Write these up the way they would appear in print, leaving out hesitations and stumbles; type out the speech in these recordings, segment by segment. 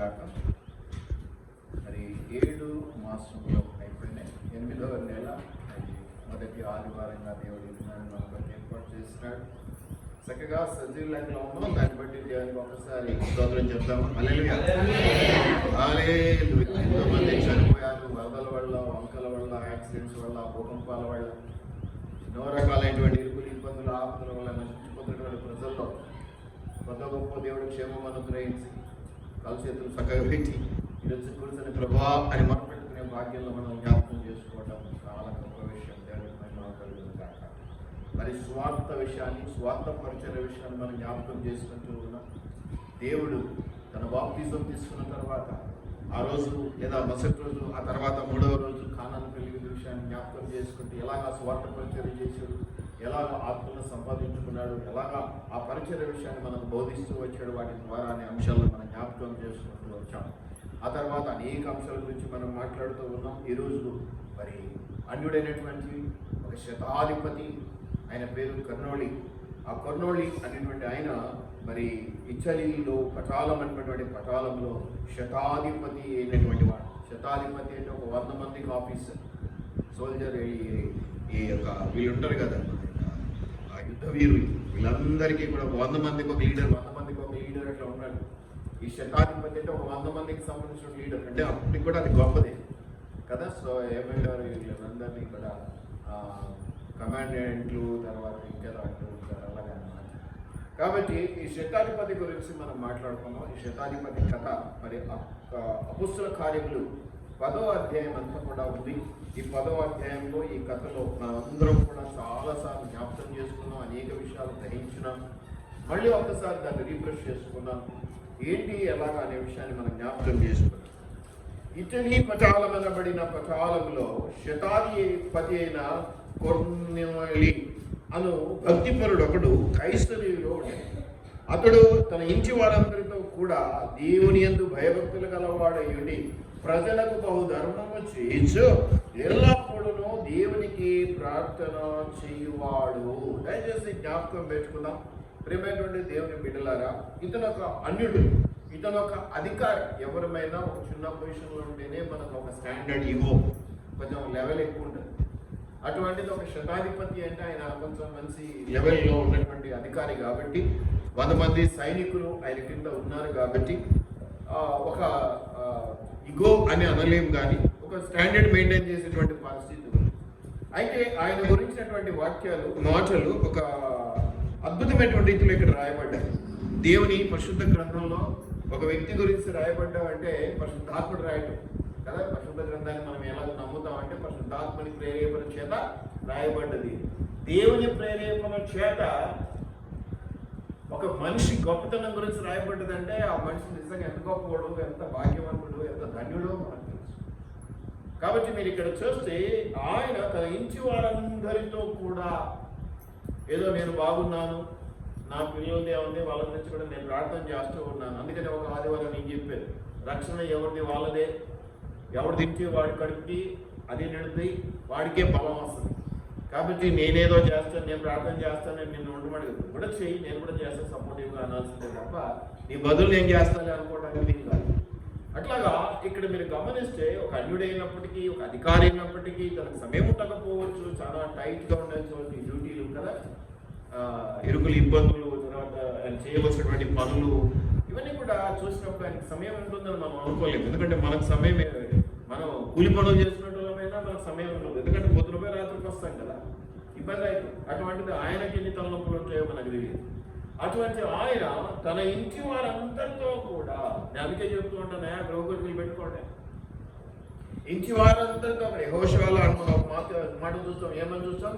గాక. మరి 7 మాసంలో అయిపోయినాయి, 8వ నెల మొదటి ఆదివారంగా దేవుడి దినాన్ని మనకు ఏర్పాటు చేసినాడు. చక్కగా సజీవ లెక్కలో ఉన్నాం. దాన్ని బట్టి దేవునికి ఒకసారి స్తోత్రం చెప్తాము. హల్లెలూయా. ఎంతో మంది చనిపోయారు వరదల వల్ల, వంకల వల్ల, యాక్సిడెంట్స్ వల్ల, భూకంపాల వల్ల, ఎన్నో రకాలైనటువంటి ఇరుకులు, ఇబ్బందులు, ఆపదల వల్ల నశించిపోతున్నటువంటి ప్రజల్లో కొత్త గొప్ప దేవుడు క్షేమం అనుగ్రహించి కాలు చేతులు చక్కగా పెట్టి ఈరోజు కూర్చొని ప్రభా అని మొదలుపెట్టుకునే భాగ్యంలో మనం జ్ఞాపకం చేసుకోవడం చాలా గొప్ప విషయం. దేవుడికి మహిమ కలుగును గాక. మరి స్వార్థ విషయాన్ని, స్వార్థ పరిచయ విషయాన్ని మనం జ్ఞాపకం చేసుకుంటూ ఉన్నాం. దేవుడు తన బాప్తిజం తీసుకున్న తర్వాత ఆ రోజు లేదా మరుసటి రోజు, ఆ తర్వాత 3వ రోజు కానాను పెళ్లి విషయాన్ని జ్ఞాపకం చేసుకుంటూ ఎలాగా స్వార్థ పరిచయం చేశాడు, ఎలాగ ఆత్మను సంపాదించుకున్నాడు, ఎలాగా ఆ పరిచయ విషయాన్ని మనకు బోధిస్తూ వచ్చాడు, వాటి ద్వారా అనే అంశాలను మనం జ్ఞాపకం చేసుకుంటూ వచ్చాం. ఆ తర్వాత అనేక అంశాల గురించి మనం మాట్లాడుతూ ఉన్నాం. ఈరోజు మరి అన్యుడైనటువంటి ఒక శతాధిపతి, ఆయన పేరు కర్నోళి. ఆ కర్నోళి అనేటువంటి ఆయన మరి ఇటలీలో పటాలం అనేటువంటి పటాలంలో శతాధిపతి అయినటువంటి వాడు. శతాధిపతి అంటే ఒక 100 మందికి ఆఫీసర్, సోల్జర్, ఈ యొక్క వీళ్ళు ఉంటారు కదా ఆ యుద్ధ వీరులు, వీళ్ళందరికీ కూడా 100 మందికి ఒక లీడర్, 100 మందికి ఒక లీడర్ అట్లా ఉన్నాడు. ఈ శతాధిపతి అంటే ఒక 100 మందికి సంబంధించిన లీడర్, అంటే అప్పటికి కూడా అది గొప్పదే కదా. సో ఏమంటారు వీళ్ళందరినీ కూడా కమాండెంట్లు, తర్వాత ఇంకా అంటారు అలాగే అన్నమాట. కాబట్టి ఈ శతాధిపతి గురించి మనం మాట్లాడుకున్నాం. ఈ శతాధిపతి కథ మరి అపుస్తల కార్యములు 10వ అధ్యాయం అంతా కూడా ఉంది. ఈ 10వ అధ్యాయంలో ఈ కథలో మనందరం కూడా చాలాసార్లు జ్ఞాపకం చేసుకున్నాం, అనేక విషయాలు గ్రహించినాం. మళ్ళీ ఒక్కసారి దాన్ని రీఫ్రెష్ చేసుకున్నాం. ఏంటి ఎలాగా అనే విషయాన్ని మనం జ్ఞాపకం చేసుకున్నాం. ఇటలీ పటాలం అనబడిన పటాలంలో శతాధిపతి అయిన కొర్నేలి అను భక్తిపరుడు ఒకడు కైసరీలో ఉండేది. అతడు తన ఇంటి వారందరితో కూడా దేవుని యందు భయభక్తులు గలవాడయుండి ప్రజలకు బహుధర్మము చేయించు ఎల్లప్పుడూ దేవునికి ప్రార్థన చేయువాడు. దయచేసి జ్ఞాపకం పెట్టుకుందాం ప్రియమైనటువంటి దేవుని బిడ్డలారా. ఇతను ఒక అన్యుడు, ఇతను ఒక అధికారి. ఎవరమైనా ఒక చిన్న పొజిషన్లో ఉంటేనే మనకు ఒక స్టాండర్డ్ ఈగో, కొంచెం లెవెల్ ఎక్కువ ఉంటుంది. అటువంటిది ఒక శతాధిపతి అంటే ఆయన కొంచెం మంచి లెవెల్లో ఉన్నటువంటి అధికారి కాబట్టి, 100 మంది సైనికులు ఆయన కింద ఉన్నారు కాబట్టి ఒక ఇగో అని అనలేము, కానీ ఒక స్టాండర్డ్ మెయింటైన్ చేసేటువంటి పరిస్థితి ఉంది. అయితే ఆయన గురించినటువంటి మాటలు ఒక అద్భుతమైనటువంటి రీతిలో ఇక్కడ రాయబడ్డాయి. దేవుని పరిశుద్ధ గ్రంథంలో ఒక వ్యక్తి గురించి రాయబడ్డామంటే పరిశుద్ధాత్ముడు రాయటం కదా. పరిశుద్ధ గ్రంథాన్ని మనం ఎలా నమ్ముతామంటే పరిశుద్ధాత్మని ప్రేరేపణ చేత రాయబడ్డది. దేవుని ప్రేరేపణ చేత ఒక మనిషి గొప్పతనం గురించి రాయబడ్డదంటే ఆ మనిషి నిజంగా ఎంత గొప్పవాడు, ఎంత భాగ్యవంతుడు, ఎంత ధన్యుడో మనకు తెలుసు. కాబట్టి మీరు ఇక్కడ చూస్తే ఆయన తన ఇంటి వారందరితో కూడా ఏదో నేను బాగున్నాను, నా పిల్లలది ఏముంది, వాళ్ళ గురించి కూడా నేను ప్రార్థన చేస్తూ ఉన్నాను. అందుకని ఒక ఆదివారం నేను చెప్పాను, రక్షణ ఎవరిది వాళ్ళదే, ఎవరు తింటే వాడి కడుపుకి అది నిండుతుంది, వాడికే బలం వస్తుంది. కాబట్టి నేనేదో చేస్తాను, నేను ప్రార్థన చేస్తాను, నిన్ను ఉండమని కూడా చెయ్యి, నేను కూడా చేస్తాను సపోర్టివ్గా అనాల్సిందే తప్ప నీ బదులు నేను చేస్తాను అనుకోవడానికి దీని కాదు. అట్లాగా ఇక్కడ మీరు గమనిస్తే ఒక అన్యుడైనప్పటికీ, ఒక అధికారి అయినప్పటికీ తనకు సమయం ఉండకపోవచ్చు, చాలా టైట్గా ఉండొచ్చు ఈ డ్యూటీలు కదా, ఇరుకులు, ఇబ్బందులు, తర్వాత ఆయన చేయవలసినటువంటి పనులు, ఇవన్నీ కూడా చూసినప్పుడు ఆయనకు సమయం ఉంటుందని మనం అనుకోలేము. ఎందుకంటే మనకు సమయం, మనం కూలి పనులు చేసినట్టుమైనా మనకు సమయం ఉండదు. ఎందుకంటే పొద్దునపై రాత్రికి వస్తాం కదా, ఇబ్బంది అవుతుంది. అటువంటిది ఆయనకి ఎన్ని తలనొప్పులు ఉంటాయో మనకు తెలియదు. అటువంటి ఆయన తన ఇంటి వారందరితో కూడా, నేను అందుకే చెప్తూ ఉంటాను, గృహగుడిని పెట్టుకోండి. ఇంటి వారందరితో యెహోషువలో మాట చూస్తాం, ఏమని చూస్తాం,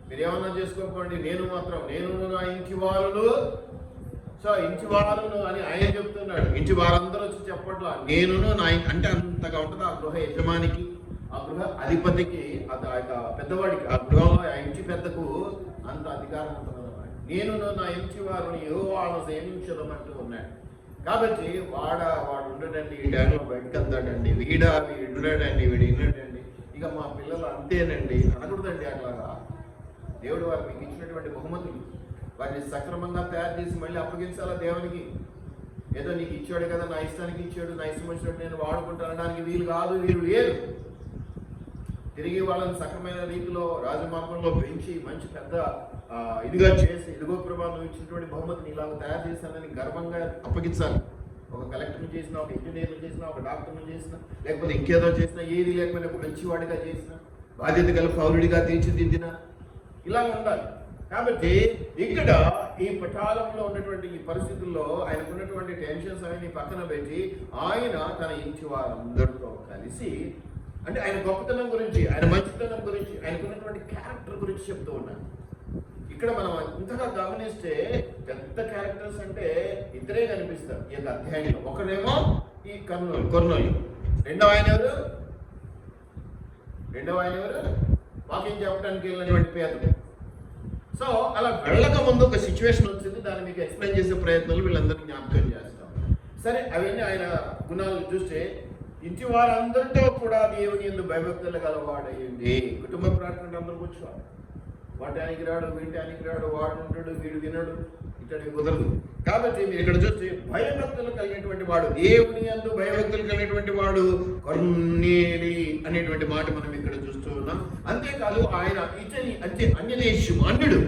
మీరు ఏమన్నా చేసుకోకండి, నేను నా ఇంటి వారును. సో ఇంటి వారును అని ఆయన చెప్తున్నాడు. ఇంటి వారందరూ వచ్చి చెప్పట్లా, నేను నా అంటే అంతగా ఉంటుంది ఆ గృహ యజమానికి, ఆ గృహ అధిపతికి, ఆ పెద్దవాడికి, ఆ గృహంలో ఆ ఇంటి పెద్దకు అంత అధికారం ఉంటుంది. నేను నా ఇంటి వారిని యెహోవాను సేవించదమంటూ ఉన్నాడు. కాబట్టి వాడు ఉండడండి, ఈ టైంలో బయటకు వెళ్తాడండి, వీడు ఉండడండి, వీడు విన్నాడండి, ఇక మా పిల్లలు అంతేనండి అనకూడదండి. అట్లాగా దేవుడు వారు మీకు ఇచ్చినటువంటి బహుమతులు వాటిని సక్రమంగా తయారు చేసి మళ్ళీ అప్పగించాలా దేవునికి. ఏదో నీకు ఇచ్చాడు కదా, నా ఇష్టానికి ఇచ్చాడు, నా ఇష్టం వచ్చినట్టు నేను వాడుకుంటాను అనడానికి వీలు కాదు, వీలు లేదు. తిరిగి వాళ్ళని సక్రమైన రీతిలో రాజమార్గంలో పెంచి మంచి పెద్ద ఇదిగా చేసి, ఇదిగో ప్రభా నువ్వు ఇచ్చినటువంటి బహుమతిని ఇలా తయారు చేశానని గర్వంగా అప్పగించాలి. ఒక కలెక్టర్ని చేసినా, ఒక ఇంజనీర్ని చేసినా, ఒక డాక్టర్ని చేసినా, లేకపోతే ఇంకేదో చేసినా, ఏది లేకపోయినా ఒక మంచివాడిగా చేసిన, బాధ్యత గల పౌరుడిగా తీర్చిదిద్దిన, ఇలా ఉండాలి. కాబట్టి ఇక్కడ ఈ పటాలంలో ఉన్నటువంటి ఈ పరిస్థితుల్లో ఆయనకున్నటువంటి టెన్షన్స్ అవన్నీ పక్కన పెట్టి ఆయన తన ఇంటి వారందరితో కలిసి, అంటే ఆయన గొప్పతనం గురించి, ఆయన మంచితనం గురించి, ఆయనకున్నటువంటి క్యారెక్టర్ గురించి చెప్తూ ఉన్నాను. ఇక్కడ మనం ఇంతగా గమనిస్తే పెద్ద క్యారెక్టర్స్ అంటే ఇద్దరే కనిపిస్తారు ఈ యొక్క అధ్యాయంలో. ఒకరేమో ఈ కొర్నేలియు, రెండవ ఆయన ఎవరు? వాక్యం చెప్పడానికి వెళ్ళినటువంటి పేదలు. సో అలా వెళ్ళక ముందు ఒక సిచ్యువేషన్ వచ్చింది, దాన్ని మీకు ఎక్స్ప్లెయిన్ చేసే ప్రయత్నాలు వీళ్ళందరినీ జ్ఞాపకం చేస్తాం. సరే, అవన్నీ ఆయన గుణాలు చూస్తే ఇంటి వారందరితో కూడా దేవుని యందు భయభక్తులు గలవాడయ్యింది. కుటుంబ ప్రార్థన అందరూ కూర్చోవాలి. వాటానికి రాడు, వీటానికి రాడు, వాడు ఉంటాడు, వీడు వినడు, ఇక్కడికి కుదరదు. కాబట్టి మీరు ఇక్కడ చూస్తే భయభక్తులు కలిగినటువంటి వాడు, దేవుని యందు భయభక్తులు కలిగినటువంటి వాడు కొర్నేలి అనేటువంటి మాట మనం ఇక్కడ చూస్తూ ఉన్నాం. అంతేకాదు ఆయన ఇతని అంటే అన్యదేశం, అన్యుడు,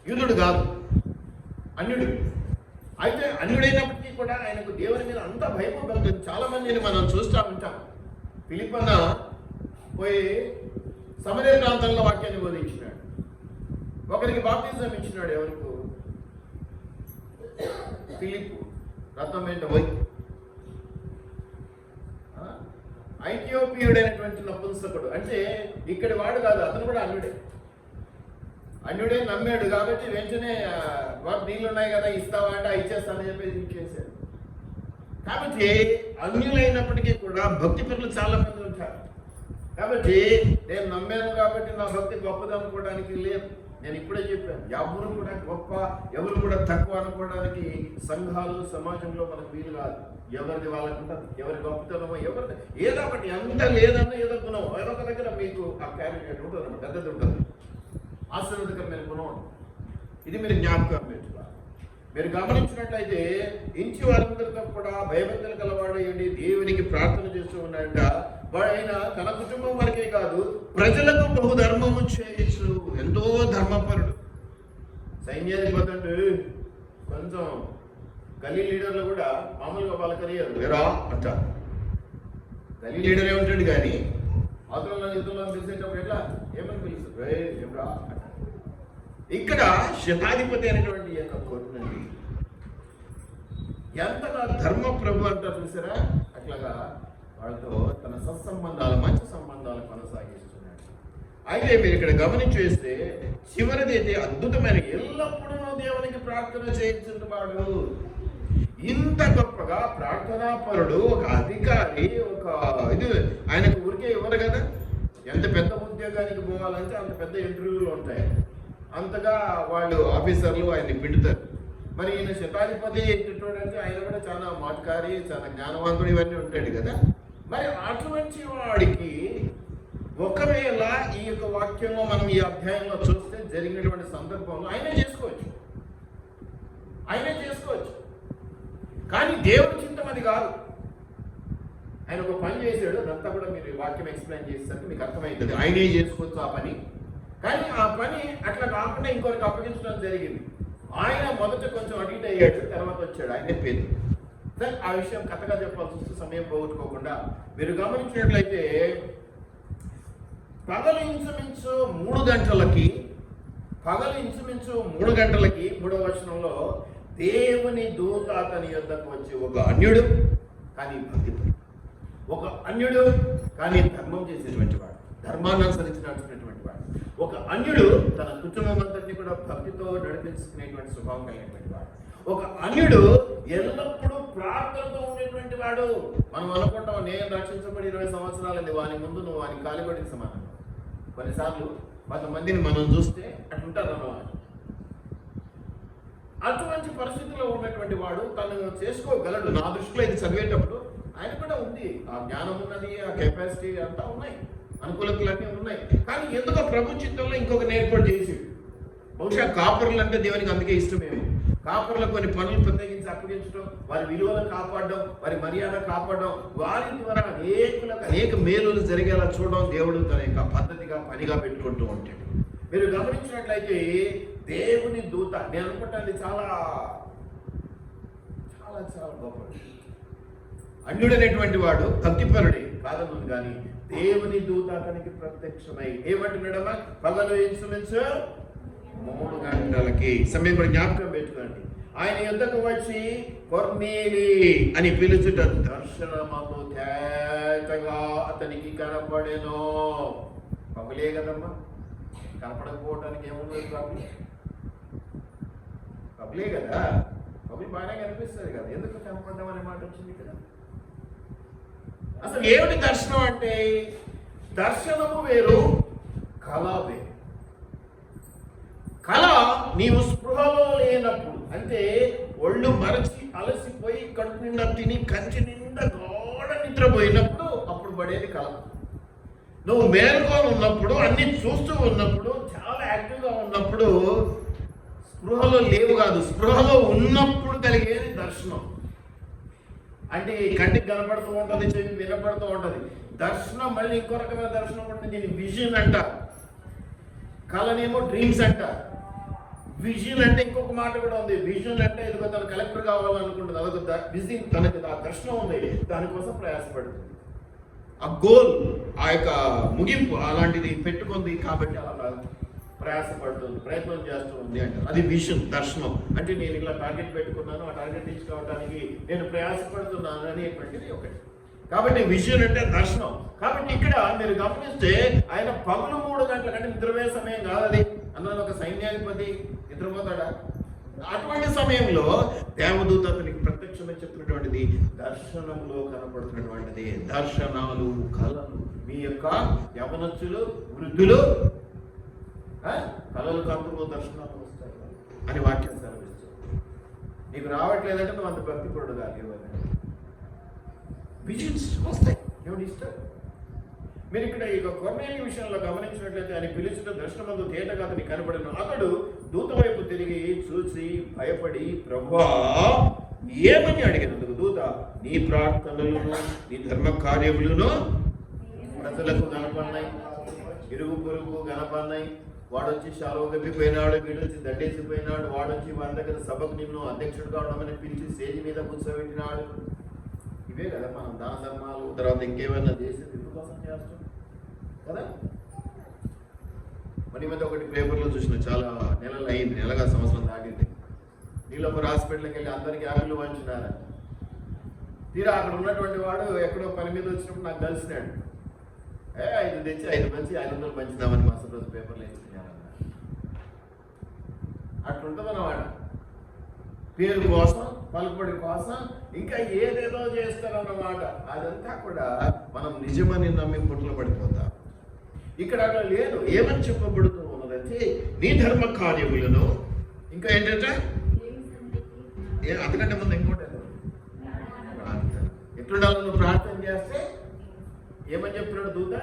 యూదుడు కాదు, అన్యుడు. అయితే అన్యుడైనప్పటికీ కూడా ఆయనకు దేవుని మీద అంత భయపడుతుంది. చాలా మందిని మనం చూస్తూ ఉంటాం. ఫిలిప్పన్న పోయి సమరయ ప్రాంతంలో వాక్యాన్ని బోధించినాడు. ఒకరికి బాప్తిజం ఇచ్చినాడు. ఎవరికి? ఫిలిప్పు. రథం వెంట పోయి ఐథియోపియుడైనటువంటి నపుంసకుడు, అంటే ఇక్కడి వాడు కాదు, అతను కూడా అన్యుడే నమ్మాడు. కాబట్టి వెంటనే నీళ్ళు ఉన్నాయి కదా, ఇస్తావా అంటే ఇచ్చేస్తానని చెప్పేసి ఇచ్చేసాడు. కాబట్టి అన్యులైనప్పటికీ కూడా భక్తి పరులు చాలా మంది ఉంటారు. కాబట్టి నేను నమ్మాను కాబట్టి నా భక్తి గొప్పది అనుకోవడానికి లేదు. నేను ఇప్పుడే చెప్పాను, ఎవరు కూడా గొప్ప, ఎవరు కూడా తక్కువ అనుకోవడానికి సంఘాలు సమాజంలో మనకు వీలు కాదు. ఎవరిది వాళ్ళకు ఉంటుంది, ఎవరి గొప్పతనమో, ఎవరిది ఏదో ఒకటి, ఎంత లేదన్నా ఏదో గుణం ఏదో ఒక దగ్గర మీకు ఆ క్యారెక్టర్ ఉంటుంది, పెద్దది ఉంటుంది, ఆశీర్వాదకరమైన గుణం ఉంటుంది. ఇది మీరు జ్ఞాపకం పెట్టుకోవాలి. మీరు గమనించినట్లయితే ఇంటి వారందరితో కూడా భయభక్తులు గలవాడేయండి దేవునికి ప్రార్థన చేస్తూ ఉన్నాడంట. వాడైనా తన కుటుంబం వరకే కాదు, ప్రజలకు బహుధర్మము చేయొచ్చు. ఎంతో ధర్మపరుడు. సైన్యాధిపతి అంటే కొంచెం గల్లీ లీడర్లు కూడా మామూలుగా పలకరియరు, ఎరా అంట. గల్లీ లీడరే ఉంటాడు కానీ అవతల యుద్ధంలో పిలిచేటప్పుడు ఎట్లా ఏమని పిలుస్తారు, ఏమరా అంట. ఇక్కడ శతాధిపతి అనేటువంటి యొక్క కొర్నేలి ఎంతగా ధర్మప్రభు అంటారు చూసారా, అట్లాగా వాళ్ళతో తన సత్సంబంధాలు, మంచి సంబంధాలు కొనసాగిస్తున్నాడు. అయితే మీరు ఇక్కడ గమనించేస్తే చివరిది అయితే అద్భుతమైన, ఎల్లప్పుడూ దేవునికి ప్రార్థన చేయించిన వాడు. ఇంత గొప్పగా ప్రార్థనాపరుడు, ఒక అధికారి, ఒక ఇది ఆయనకు ఊరికే ఇవ్వరు కదా. ఎంత పెద్ద ఉద్యోగానికి పోవాలంటే అంత పెద్ద ఇంటర్వ్యూలు ఉంటాయి, అంతగా వాళ్ళు ఆఫీసర్లు ఆయన్ని పిండుతారు. మరి ఈయన శతాధిపతి అంటే ఆయన కూడా చాలా మాటకారి, చాలా జ్ఞానవంతుడు, ఇవన్నీ ఉంటాడు కదా. మరి అటువంటి వాడికి ఒకవేళ ఈ యొక్క వాక్యంలో మనం ఈ అధ్యాయంలో చూస్తే జరిగినటువంటి సందర్భంలో ఆయనే చేసుకోవచ్చు. కానీ దేవుడి చింతం అది కాదు. ఆయన ఒక పని చేశాడు, అదంతా కూడా మీరు వాక్యం ఎక్స్ప్లెయిన్ చేసేసరికి మీకు అర్థమవుతుంది. ఆయనే చేసుకోవచ్చు ఆ పని. కానీ ఆ పని అట్లా కాకుండా ఇంకొకరికి అప్పగించడం జరిగింది. ఆయన మొదట కొంచెం అటు ఇటు అయ్యాడు, తర్వాత వచ్చాడు, ఆయనే పేరు. సరే, ఆ విషయం కథగా చెప్పాల్సి వస్తే సమయం పోగొట్టుకోకుండా మీరు గమనించినట్లయితే పగలు ఇంచుమించు 3 గంటలకి 3వ వచనంలో దేవుని దూత అతని యొద్దకు వచ్చి, ఒక అన్యుడు కానీ భక్తిపరుడు, ఒక అన్యుడు కానీ ధర్మం చేసేటువంటి వాడు, ధర్మాన్ని అనుసరించినటువంటి వాడు, ఒక అన్యుడు తన కుటుంబం అంతటిని కూడా భక్తితో నడిపించుకునేటువంటి స్వభావం కలిగినటువంటి వాడు, ఒక అన్యుడు ఎల్లప్పుడూ ప్రార్థనతో ఉండేటువంటి వాడు. మనం అనుకుంటాం, నేను రక్షించబడి 20 సంవత్సరాలైంది, వాని ముందు నువ్వు వాని కాలిబడికి సమానం. కొన్నిసార్లు కొంతమందిని మనం చూస్తే అట్లుంటారు అన్నమాట. అటువంటి పరిస్థితుల్లో ఉన్నటువంటి వాడు తను చేసుకోగలడు. నా దృష్టిలో ఇది చదివేటప్పుడు ఆయన కూడా ఉంది, ఆ జ్ఞానం ఉన్నది, ఆ కెపాసిటీ అంతా ఉన్నాయి, అనుకూలతలన్నీ ఉన్నాయి. కానీ ఎందుకో ప్రభు చిత్తంలో ఇంకొక ఏర్పాటు చేసి, బహుశా కాపర్లు అంటే దేవునికి అందుకే ఇష్టమేమో. కాపర్లకు కొన్ని పనులు ప్రత్యేకించి అప్పగించడం, వారి విలువలను కాపాడడం, వారి మర్యాద కాపాడడం, వారి ద్వారా అనేక మేలులు జరిగేలా చూడడం దేవుడు తన యొక్క పద్ధతిగా పనిగా పెట్టుకుంటూ ఉంటాడు. మీరు గమనించినట్లయితే దేవుని దూత, నేను అనుకుంటాను చాలా చాలా చాలా గొప్ప అన్యుడనేటువంటి వాడు భక్తిపరుడే కాదను, కానీ దేవుని దూత అతనికి ప్రత్యక్షమై ఏమంటున్నాడమ్మా, పగలు ఇంచుమించు 3 గంటలకి, సమయం కూడా జ్ఞాపకం పెట్టుకోండి, ఆయన యుద్ధకు వచ్చి కొర్నేలి అని పిలుచుట దర్శనము తేటగా అతనికి కనపడెను. పగులే కదమ్మా, కనపడకపోవడానికి ఏముంది, పగులే కదా, పగులు బాగానే కనిపిస్తుంది కదా, ఎందుకు కనపడడం అనే మాట వచ్చింది కదా. అసలు ఏమిటి దర్శనం అంటే? దర్శనము వేరు, కళ వేరు. కళ నీవు స్పృహలో లేనప్పుడు, అంటే ఒళ్ళు మరచి అలసిపోయి కడుపు నిండా తిని కంచి నిండా గోడ నిద్రపోయినప్పుడు అప్పుడు పడేది కళ. నువ్వు మేల్కొని ఉన్నప్పుడు, అన్ని చూస్తూ ఉన్నప్పుడు, చాలా యాక్టివ్గా ఉన్నప్పుడు, స్పృహలో లేవు కాదు, స్పృహలో ఉన్నప్పుడు కలిగేది దర్శనం. అంటే కంటికి కనపడుతూ ఉంటుంది, చెవి వినపడుతూ ఉంటుంది. దర్శనం మళ్ళీ ఇంకో రకమైన దర్శనం ఉంటుంది, దీన్ని విజన్ అంట. కళనేమో డ్రీమ్స్ అంట. విజన్ అంటే ఇంకొక మాట కూడా ఉంది. విజన్ అంటే ఇదిగో తను కలెక్టర్ కావాలనుకుంటుంది, అదొక విజన్, తనకి ఆ దర్శనం ఉంది, దానికోసం ప్రయాసపడుతుంది. ఆ గోల్, ఆ యొక్క ముగింపు అలాంటిది పెట్టుకుంది కాబట్టి అలా ప్రయాసపడుతుంది, ప్రయత్నం చేస్తూ ఉంది అంటారు. అది విజన్, దర్శనం. అంటే నేను ఇలా టార్గెట్ పెట్టుకున్నాను, ఆ టార్గెట్ రీచ్ కావడానికి నేను ప్రయాసపడుతున్నాను అనేటువంటిది ఒకటి. కాబట్టి విజన్ అంటే దర్శనం. కాబట్టి ఇక్కడ మీరు గమనిస్తే ఆయన పగలు 3 గంటల కంటే నిద్రపోయే సమయం కాదు అది. అన్నాను, ఒక సైన్యాధిపతి నిద్రపోతాడా? అటువంటి సమయంలో దేవదూత అతనికి ప్రత్యక్షంగా చెప్తున్నటువంటిది దర్శనంలో కనపడుతున్నటువంటిది. దర్శనాలు, కళలు, మీ యొక్క యవనస్తులు, వృద్ధులు కళలు కంటులో దర్శనాలు వస్తాయి అని వాక్యం సెలవిస్తుంది. నీకు రావట్లేదంటే నువ్వు అంత భక్తిపరుడు కాదు. విజన్స్ వస్తాయి, ఎవడు ఇష్టం. మీరు ఇక్కడ ఇక కొర్నేలి విషయంలో గమనించినట్లయితే ఆయన పిలిచిన దర్శనమందు తేటగా అతని కనబడిన అతడు దూత వైపు తిరిగి చూసి భయపడి, ప్రభువా ఏమని అడిగినందుకు దూత, నీ ప్రార్థనలను నీ ధర్మ కార్యములను ప్రజలకు కనపడినాయి, ఇరుగు పొరుగు కనపడినాయి. వాడొచ్చి శాలువ కప్పిపోయినాడు, వీడొచ్చి దండేసిపోయినాడు, వాడొచ్చి వారి దగ్గర సభకు నిన్ను అధ్యక్షుడిగా ఉండమని పిలిచి స్టేజ్ మీద కూర్చోబెట్టినాడు. ఇవే కదా మనం దాన ధర్మాలు, తర్వాత ఇంకేమైనా చేసి ఎందుకోసం చేస్తాం కదా. మరి మధ్య ఒకటి పేపర్లో చూసిన, చాలా నెలలు అయింది, నెలగా సంవత్సరం దాటింది. నీళ్ళప్పుడు హాస్పిటల్కి వెళ్ళి అందరికీ యాపిల్ పంచినారు. తీరా అక్కడ ఉన్నటువంటి వాడు ఎక్కడో పని మీద వచ్చినప్పుడు నాకు కలిసినాడు. 5 తెచ్చి 5 పంచి 500 పంచుదామని మరుసటి రోజు పేపర్లు వేసుకున్నారన్న. అట్లుంటుంది అన్నమాట. పేరు కోసం, పలుకుబడి కోసం, ఇంకా ఏదేదో చేస్తారన్నమాట. అదంతా కూడా మనం నిజమని నమ్మి పుట్టలు పడిపోతాం. ఇక్కడ అట్లా లేదు. ఏమని చెప్పబడుతూ ఉన్నదంటే నీ ధర్మ కార్యములను, ఇంకా ఏంటంటే అంతకంటే ముందు ఇంకోటి ఎట్లుండాలో నువ్వు ప్రార్థన చేస్తే ఏమని చెప్తున్నాడు దూత?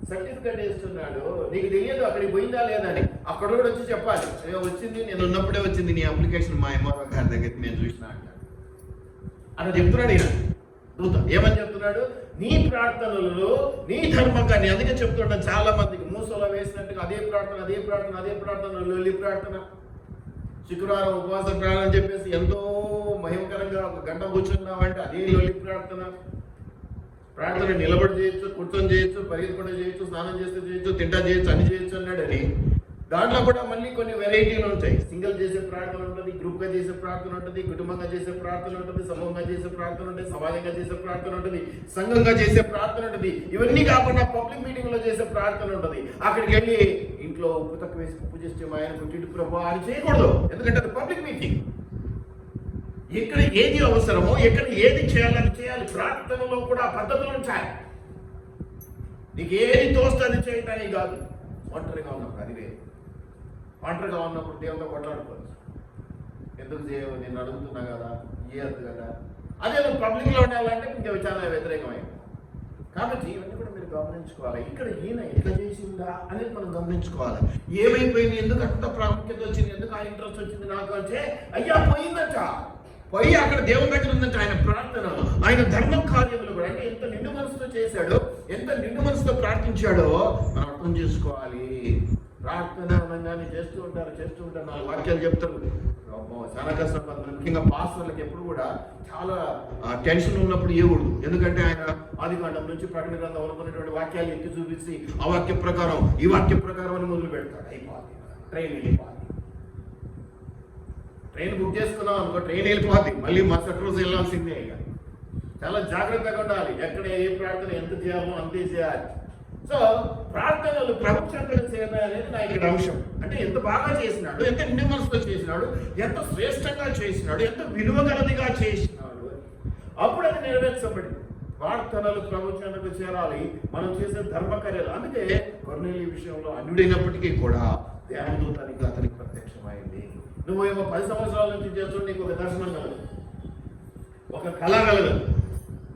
సర్టిఫికేట్ వేస్తున్నాడు. నీకు తెలియదు అక్కడికి పోయిందా లేదా అని. అక్కడ కూడా వచ్చి చెప్పాలి, వచ్చింది, నేను ఉన్నప్పుడే వచ్చింది నీ అప్లికేషన్ మా ఎంఆర్ఓ గారి దగ్గరికి నేను చూసిన అంటాడు. అలా చెప్తున్నాడు ఈయన దూత. ఏమని చెప్తున్నాడు? నీ ప్రార్థనలలో నీ ధర్మంగా. అందుకే చెప్తున్నాడు చాలా మందికి మూసలో వేసినట్టుగా అదే ప్రార్థన, అదే ప్రార్థన, అదే ప్రార్థన, లొల్లి ప్రార్థన, శుక్రవారం ఉపవాస ప్రార్థన అని చెప్పేసి ఎంతో మహిమకరంగా 1 గంట కూర్చున్నామంటే అదే లొల్లి ప్రార్థన. ప్రార్థన నిలబడి చేయొచ్చు, కూర్చొని చేయొచ్చు, పరిగెత్తుకుంటూ చేయొచ్చు, స్నానం చేస్తే చేయొచ్చు, తింటా చేయొచ్చు, అన్ని చేయొచ్చు అన్నాడని. దాంట్లో కూడా మళ్ళీ కొన్ని వెరైటీలు ఉంటాయి. సింగిల్ చేసే ప్రార్థన ఉంటుంది, గ్రూప్గా చేసే ప్రార్థన ఉంటుంది, కుటుంబంగా చేసే ప్రార్థన ఉంటుంది, సమూహంగా చేసే ప్రార్థన ఉంటుంది, సమాజంగా చేసే ప్రార్థన ఉంటుంది, సంఘంగా చేసే ప్రార్థన ఉంటుంది. ఇవన్నీ కాకుండా పబ్లిక్ మీటింగ్లో చేసే ప్రార్థన ఉంటుంది. అక్కడికి వెళ్ళి ఇంట్లో ఉప్పు తక్కువ వేసి ఉప్పు చేస్తే మా ఆయన కుట్టింటి ప్రభు అని చేయకూడదు. ఎందుకంటే అది పబ్లిక్ మీటింగ్. ఎక్కడ ఏది అవసరమో, ఎక్కడ ఏది చేయాలని చేయాలి. ప్రార్థనలో కూడా పద్ధతులు ఉంటాయి. నీకు ఏది తోస్తుంది చేయటానికి కాదు. ఒంటరిగా ఉన్నప్పుడు అది వేరు. ఒంటరిగా ఉన్నప్పుడు దేవుడితో కొట్లాడుకోవచ్చు. ఎందుకు చేయవు, నేను అడుగుతున్నా కదా, ఇయ్యద్దు కదా. అదే నువ్వు పబ్లిక్లో ఉండాలంటే ఇంకా చాలా వ్యతిరేకమైంది. కాబట్టి ఇవన్నీ కూడా మీరు గమనించుకోవాలి. ఇక్కడ ఈయన ఎట్లా చేసిందా అనేది మనం గమనించుకోవాలి. ఏమైపోయింది, ఎందుకు అంత ప్రాముఖ్యత వచ్చింది, ఎందుకు ఆ ఇంట్రెస్ట్ వచ్చింది నాకు అంటే, అయ్యా పోయిందట, పోయి అక్కడ దేవుని దగ్గర ఉందంటే ఆయన ప్రార్థన, ఆయన ధర్మ కార్యములు కూడా. అంటే ఎంత నిండు మనసుతో చేశాడో, ఎంత నిండు మనసుతో ప్రార్థించాడో మనం అర్థం చేసుకోవాలి. ప్రార్థన అనగానే చేస్తూ ఉంటారు, నాలుగు వాక్యాలు చెప్తారు, చాలా కష్టం. ముఖ్యంగా పాస్టర్లకు ఎప్పుడు కూడా చాలా టెన్షన్ ఉన్నప్పుడు ఇవ్వకూడదు. ఎందుకంటే ఆయన ఆదికాండం నుంచి ప్రకటన గ్రంథం అనుకున్నటువంటి వాక్యాలు ఎత్తి చూపించి ఆ వాక్య ప్రకారం ఈ వాక్య ప్రకారం అని మొదలు పెడతాడు. అయిపోతుంది, ట్రైన్ వెళ్ళిపోతుంది. ట్రైన్ బుక్ చేసుకున్నాం అనుకో, ట్రైన్ వెళ్ళిపోతుంది, మళ్ళీ మరుసటి రోజు వెళ్ళాల్సిందే. ఇక చాలా జాగ్రత్తగా ఉండాలి. ఎక్కడ ఏ ప్రార్థన ఎంత చేయాలో అంతే చేయాలి. సో ప్రార్థనలు ప్రభుత్వంగా చేయడం అనేది నా ఇక్కడ అంశం. అంటే ఎంత బాగా చేసినాడు, ఎంత నిండు మనసుతో చేసినాడు, ఎంత శ్రేష్టంగా చేసినాడు, ఎంత విలువగలదిగా చేసినాడు, అప్పుడు అది నెరవేర్చబడింది. ప్రార్థనలు ప్రభుత్వానికి చేరాలి, మనం చేసే ధర్మకార్యాలు. అందుకే కొర్నేలి విషయంలో అన్యుడైనప్పటికీ కూడా దేవదూత అతనికి ప్రత్యక్షమైంది. నువ్వేమో 10 సంవత్సరాల నుంచి చేస్తుంటే నీకు ఒక దర్శనం కలగదు, ఒక కళ కలగదు.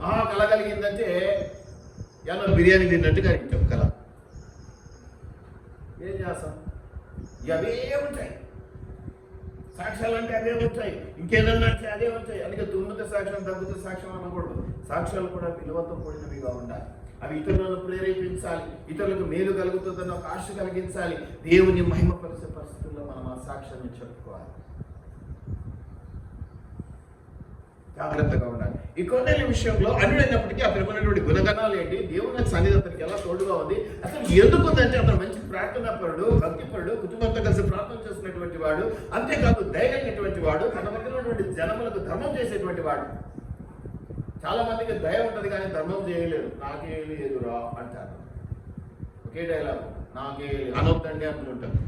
మహా కళ కలిగిందంటే ఏమన్నా బిర్యానీ తిన్నట్టుగా ఇచ్చాం కళ. ఏం చేస్తాం, అవే ఉంటాయి సాక్ష్యాలు, అంటే అవే ఉంటాయి, ఇంకేదన్నా అంటే అదే ఉంటాయి. అందుకే దున్నత సాక్ష్యం తగ్గుత సాక్ష్యం అనకూడదు. సాక్ష్యాలు కూడా విలువతో కూడినవిగా ఉండాలి. అవి ఇతరులను ప్రేరేపించాలి, ఇతరులకు మేలు కలుగుతుందన్న ఒక ఆశ కలిగించాలి. దేవుని మహిమపరిచే పరిస్థితుల్లో మనం ఆ సాక్ష్యాన్ని చెప్పుకోవాలి. జాగ్రత్తగా ఉండాలి. ఈ కొన్నేళ్ళ విషయంలో అన్యుడైనప్పటికీ అతనికి ఉన్నటువంటి గుణగణాలు ఏంటి, దేవుని సన్నిధి అతనికి ఎలా తోడుగా ఉంది, అసలు ఎందుకుందంటే అతను మంచి ప్రార్థనాపరుడు, భక్తిపరుడు, కుటుంబంతో కలిసి ప్రార్థన చేసినటువంటి వాడు, అంతేకాదు దయగలిగినటువంటి వాడు, తన దగ్గర ఉన్నటువంటి జనములకు ధర్మం చేసేటువంటి వాడు. చాలా మందికి దయ ఉంటుంది కానీ ధర్మం చేయలేరు. నాకే లేదురా అంటారు, ఒకే డైలాగ్, నాకే అనొద్దండి అనుకుంటారు.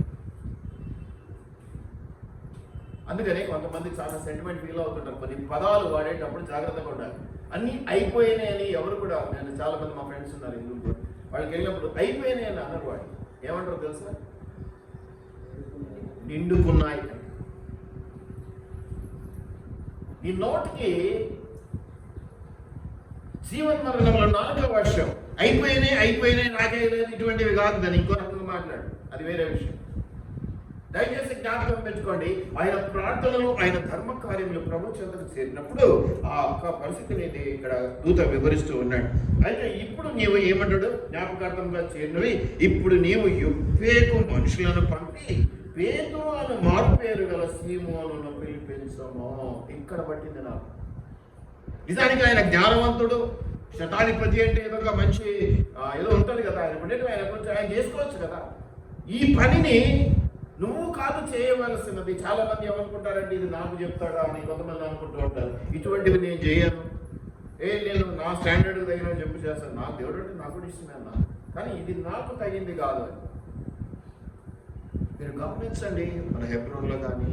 అందుకని కొంతమంది చాలా సెంటిమెంట్ ఫీల్ అవుతుంటారు. కొన్ని పదాలు వాడేటప్పుడు జాగ్రత్తగా ఉండాలి. అన్నీ అయిపోయినాయి అని ఎవరు కూడా, నేను చాలా మంది మా ఫ్రెండ్స్ ఉన్నారు ఇందులో, వాళ్ళకి వెళ్ళినప్పుడు అయిపోయినాయి అని అన్నారు. వాడు ఏమంటారు తెలుసా, నిండుకున్నాయి. ఈ నోటికి జీవన్ మరణంలో 4వ వర్షం అయిపోయినాయి నాకే లేదు ఇటువంటివి కాదు. దాన్ని ఇంకో రకంగా మాట్లాడు, అది వేరే విషయం. దయచేసి జ్ఞాపకం పెట్టుకోండి, ఆయన ప్రార్థనలు, ఆయన ధర్మ కార్యములు ప్రభు చెంతకు చేరినప్పుడు ఆ ఒక్క పరిస్థితిని ఇక్కడ దూత వివరిస్తూ ఉన్నాడు. అయితే ఇప్పుడు నీవు ఏమంటాడు, జ్ఞాపకార్థంగా చేరినవి, ఇప్పుడు నీవు యొప్పేకు మనుషులను పంపి పేతురు అని మారుపేరు గల సీమోనును పిలిపించము. ఇక్కడ పట్టింది నాకు. నిజానికి ఆయన జ్ఞానవంతుడు, శతాధిపతి అంటే ఏదో ఒక మంచి ఏదో ఉంటుంది కదా, ఆయన కొంచెం ఆయన చేసుకోవచ్చు కదా. ఈ పనిని నువ్వు కాదు చేయవలసినది. చాలా మంది ఏమనుకుంటారంటే ఇది నాకు చెప్తాడా అని కొంతమంది అనుకుంటూ ఉంటారు. ఇటువంటివి నేను చేయను, నేను నా స్టాండర్డ్ తగిన చెప్పు చేస్తాను. నా దేవుడు అంటే నాకు కూడా ఇష్టమే అన్నా, కానీ ఇది నాకు తగింది కాదు అని మీరు గమనించండి. మన హెబ్రోన్లో కానీ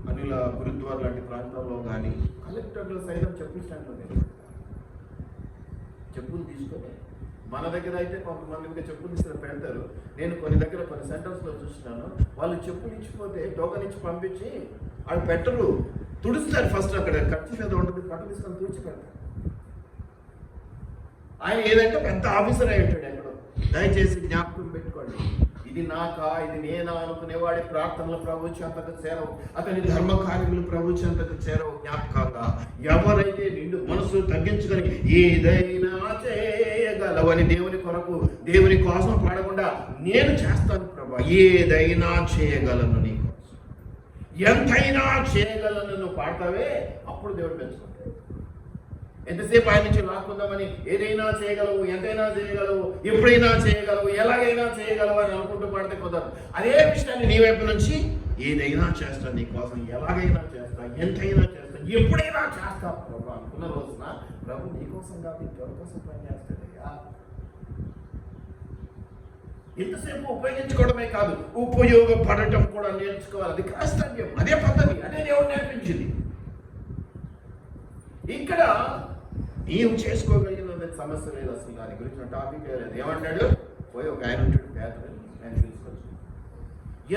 అనిల గురుద్వార్ లాంటి ప్రాంతాల్లో కానీ కలెక్టర్లు సైతం చెప్పులు చెప్పులు తీసుకొని, మన దగ్గర అయితే కొంతమంది చెప్పులు ఇస్తే పెడతారు. నేను కొన్ని దగ్గర కొన్ని సెంటర్స్లో చూస్తున్నాను, వాళ్ళు చెప్పులు ఇచ్చిపోతే టోకన్ ఇచ్చి పంపించి వాళ్ళు పెట్టరు, తుడుస్తారు. ఫస్ట్ అక్కడ ఖర్చు మీద ఉంటుంది, పట్టు తీసుకొని తుడిచి పెడతారు. ఆయన ఏదంటే పెద్ద ఆఫీసర్ అయి ఉంటాడు ఎక్కడో. దయచేసి జ్ఞాపకం పెట్టుకోండి, ఇది నాకా, ఇది నేనా అనుకునేవాడి ప్రార్థనలు ప్రభు చెంతకు చేరవు, అతని ధర్మ కార్యములు ప్రభు చెంతకు చేరవు. జ్ఞాపకంగా ఎవరైతే నిండు మనసు తగ్గించుకొని ఏదైనా చేయగలవని దేవుని కొరకు, దేవుని కోసం పాడకుండా నేను చేస్తాను ప్రభా, ఏదైనా చేయగలను, నీ కోసం ఎంతైనా చేయగలను నువ్వు పాడతావే, అప్పుడు దేవుడు పెంచుకుంటాడు. ఎంతసేపు ఆయన నుంచి లాక్కుందామని ఏదైనా చేయగలవు, ఎంతైనా చేయగలవు, ఎప్పుడైనా చేయగలవు, ఎలాగైనా చేయగలవు అని అనుకుంటూ పడితే కుదరదు. అదే విషయాన్ని నీ వైపు నుంచి ఏదైనా చేస్తా, నీ కోసం ఎలాగైనా చేస్తా, ఎంతైనా చేస్తా, ఎప్పుడైనా చేస్తా ప్రభు అనుకున్న రోజున ప్రభు నీ కోసం కాదు ఎవరి కోసం పనిచేస్తాడయ్యా. ఎంతసేపు ఉపయోగించుకోవడమే కాదు, ఉపయోగపడటం కూడా నేర్చుకోవాలి. అది కష్టం, అదే పద్ధతి, అదే దేవుడు నేర్పించింది. ఇక్కడ నీవు చేసుకోగలిగిన సమస్య లేదు, అసలు దాని గురించి టాపిక్ లేదు. ఏమంటాడు, పోయి ఒక ఆయన ఉంటాడు పేదలు, ఆయన తీసుకొచ్చు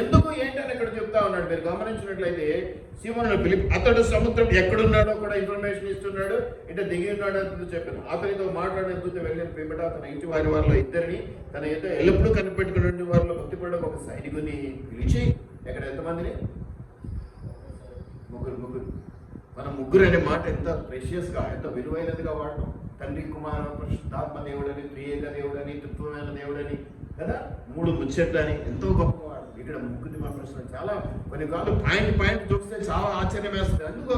ఎందుకు ఏంటని ఇక్కడ చెప్తా ఉన్నాడు. మీరు గమనించినట్లయితే సీమోను ఫిలిప్ అతడు సముద్రం ఎక్కడున్నాడో కూడా ఇన్ఫర్మేషన్ ఇస్తున్నాడు. ఇటు దిగి ఉన్నాడు అని చెప్పాను. అతనితో మాట్లాడేందుకు వెళ్ళిన పిమ్మట తన ఇంటి వారిలో ఇద్దరిని తన ఏదో ఎల్లప్పుడూ కనిపెట్టుకునే వారిలో భక్తిపడ ఒక సైనికుని పిలిచి, ఎక్కడ ఎంతమందిని? ముగ్గురు. మనం ముగ్గురు అనే మాట ఎంత ప్రెషియస్గా, ఎంత విలువైనదిగా వాడటం. తండ్రి, కుమార, పరిశుద్ధాత్మ దేవుడని, త్రియేక దేవుడని, తృత్వమైన దేవుడని కదా, 3 ముచ్చట్లని ఎంతో గొప్పవాడు. ఇక్కడ ముగ్గురిని పంపిస్తున్నాడు. చాలా కొన్ని కాదు పాయింట్ చూస్తే చాలా ఆశ్చర్యం వేస్తుంది. అందుకో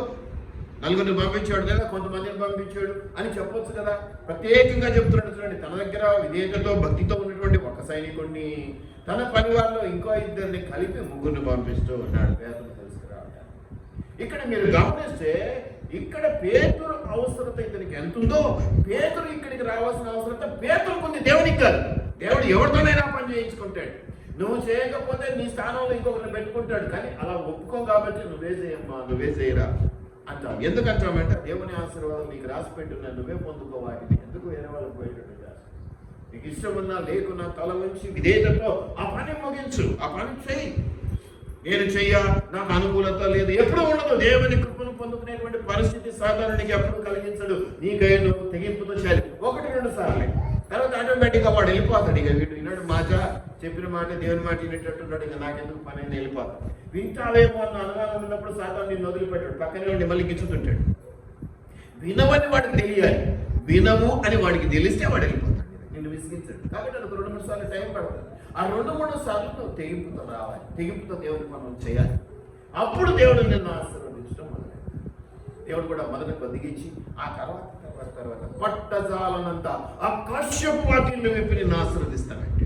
4 పంపించాడు లేదా కొంతమందిని పంపించాడు అని చెప్పొచ్చు కదా. ప్రత్యేకంగా చెప్తున్నాడు చూడండి, తన దగ్గర విధేయతతో భక్తితో ఉన్నటువంటి ఒక సైనికుడిని, తన పని వాళ్ళలో ఇంకో 2 కలిపి 3 పంపిస్తూ ఉన్నాడు పేతురు తీసుకురావడానికి. ఇక్కడ మీరు గమనిస్తే ఇక్కడ పేతురు అవసరత ఇతనికి ఎంత ఉందో, పేతురు ఇక్కడికి రావాల్సిన అవసరత పేతురుకు ఉంది, దేవునికి కాదు. దేవుడు ఎవరితోనైనా పని చేయించుకుంటాడు. నువ్వు చేయకపోతే నీ స్థానంలో ఇంకొకరిని పెట్టుకుంటాడు. కానీ అలా ఒప్పుకో కాబట్టి నువ్వే చేయరా అంటాం. ఎందుకు అంటామంటే దేవుని ఆశీర్వాదం నీకు రాసి పెట్టున్నా, నువ్వే పొందుకోవాలి. ఎందుకు వేరే వాళ్ళకి పోయేటట్టు చేస్తావు? నీకు ఇష్టం ఉన్నా లేకున్నా తల ఉంచి విధేయతతో ఆ పని ముగించు, ఆ పని చెయ్యి. నేను నాకు అనుకూలత లేదు ఎప్పుడు ఉండదు. దేవుని కృపను పొందుకునేటువంటి పరిస్థితి సాధారణకి ఎప్పుడు కలిగించడు. నీకై నువ్వు తెగింపుతో చేయాలి. 1-2 సార్లు, తర్వాత ఆటోమేటిక్గా వాడు వెళ్ళిపోతాడు. ఇక వీడు విన్నాడు మాట, చెప్పిన మాట దేవుని మాట వినేటట్టున్నాడు. ఇక నాకెందుకు పని అయినా వెళ్ళిపోతాడు. వింటావేమో అన్న అనుమానం ఉన్నప్పుడు సాధారణ నిన్ను వదిలిపెట్టాడు, పక్కనే ఉండి మళ్ళీ గిచ్చుతుంటాడు. వినవని వాడికి తెలియాలి. వినవు అని వాడికి తెలిస్తే వాడు వెళ్ళిపోతాడు, నిన్ను విసిగించాడు. కాబట్టి నాకు 2-3 సార్లు టైం పడుతుంది. ఆ 2-3 సార్లు నువ్వు తెగింపుతో రావాలి, తెగింపుతో దేవుడిని మనం చేయాలి. అప్పుడు దేవుడు నిన్ను ఆశీర్వదించడం మొదలైంది. దేవుడు కూడా మొదట బతికించి ఆ తర్వాత పట్టజాలనంత ఆ కశ్యపు వాటిని విప్పి నిన్ను ఆశీర్వదిస్తానంటే.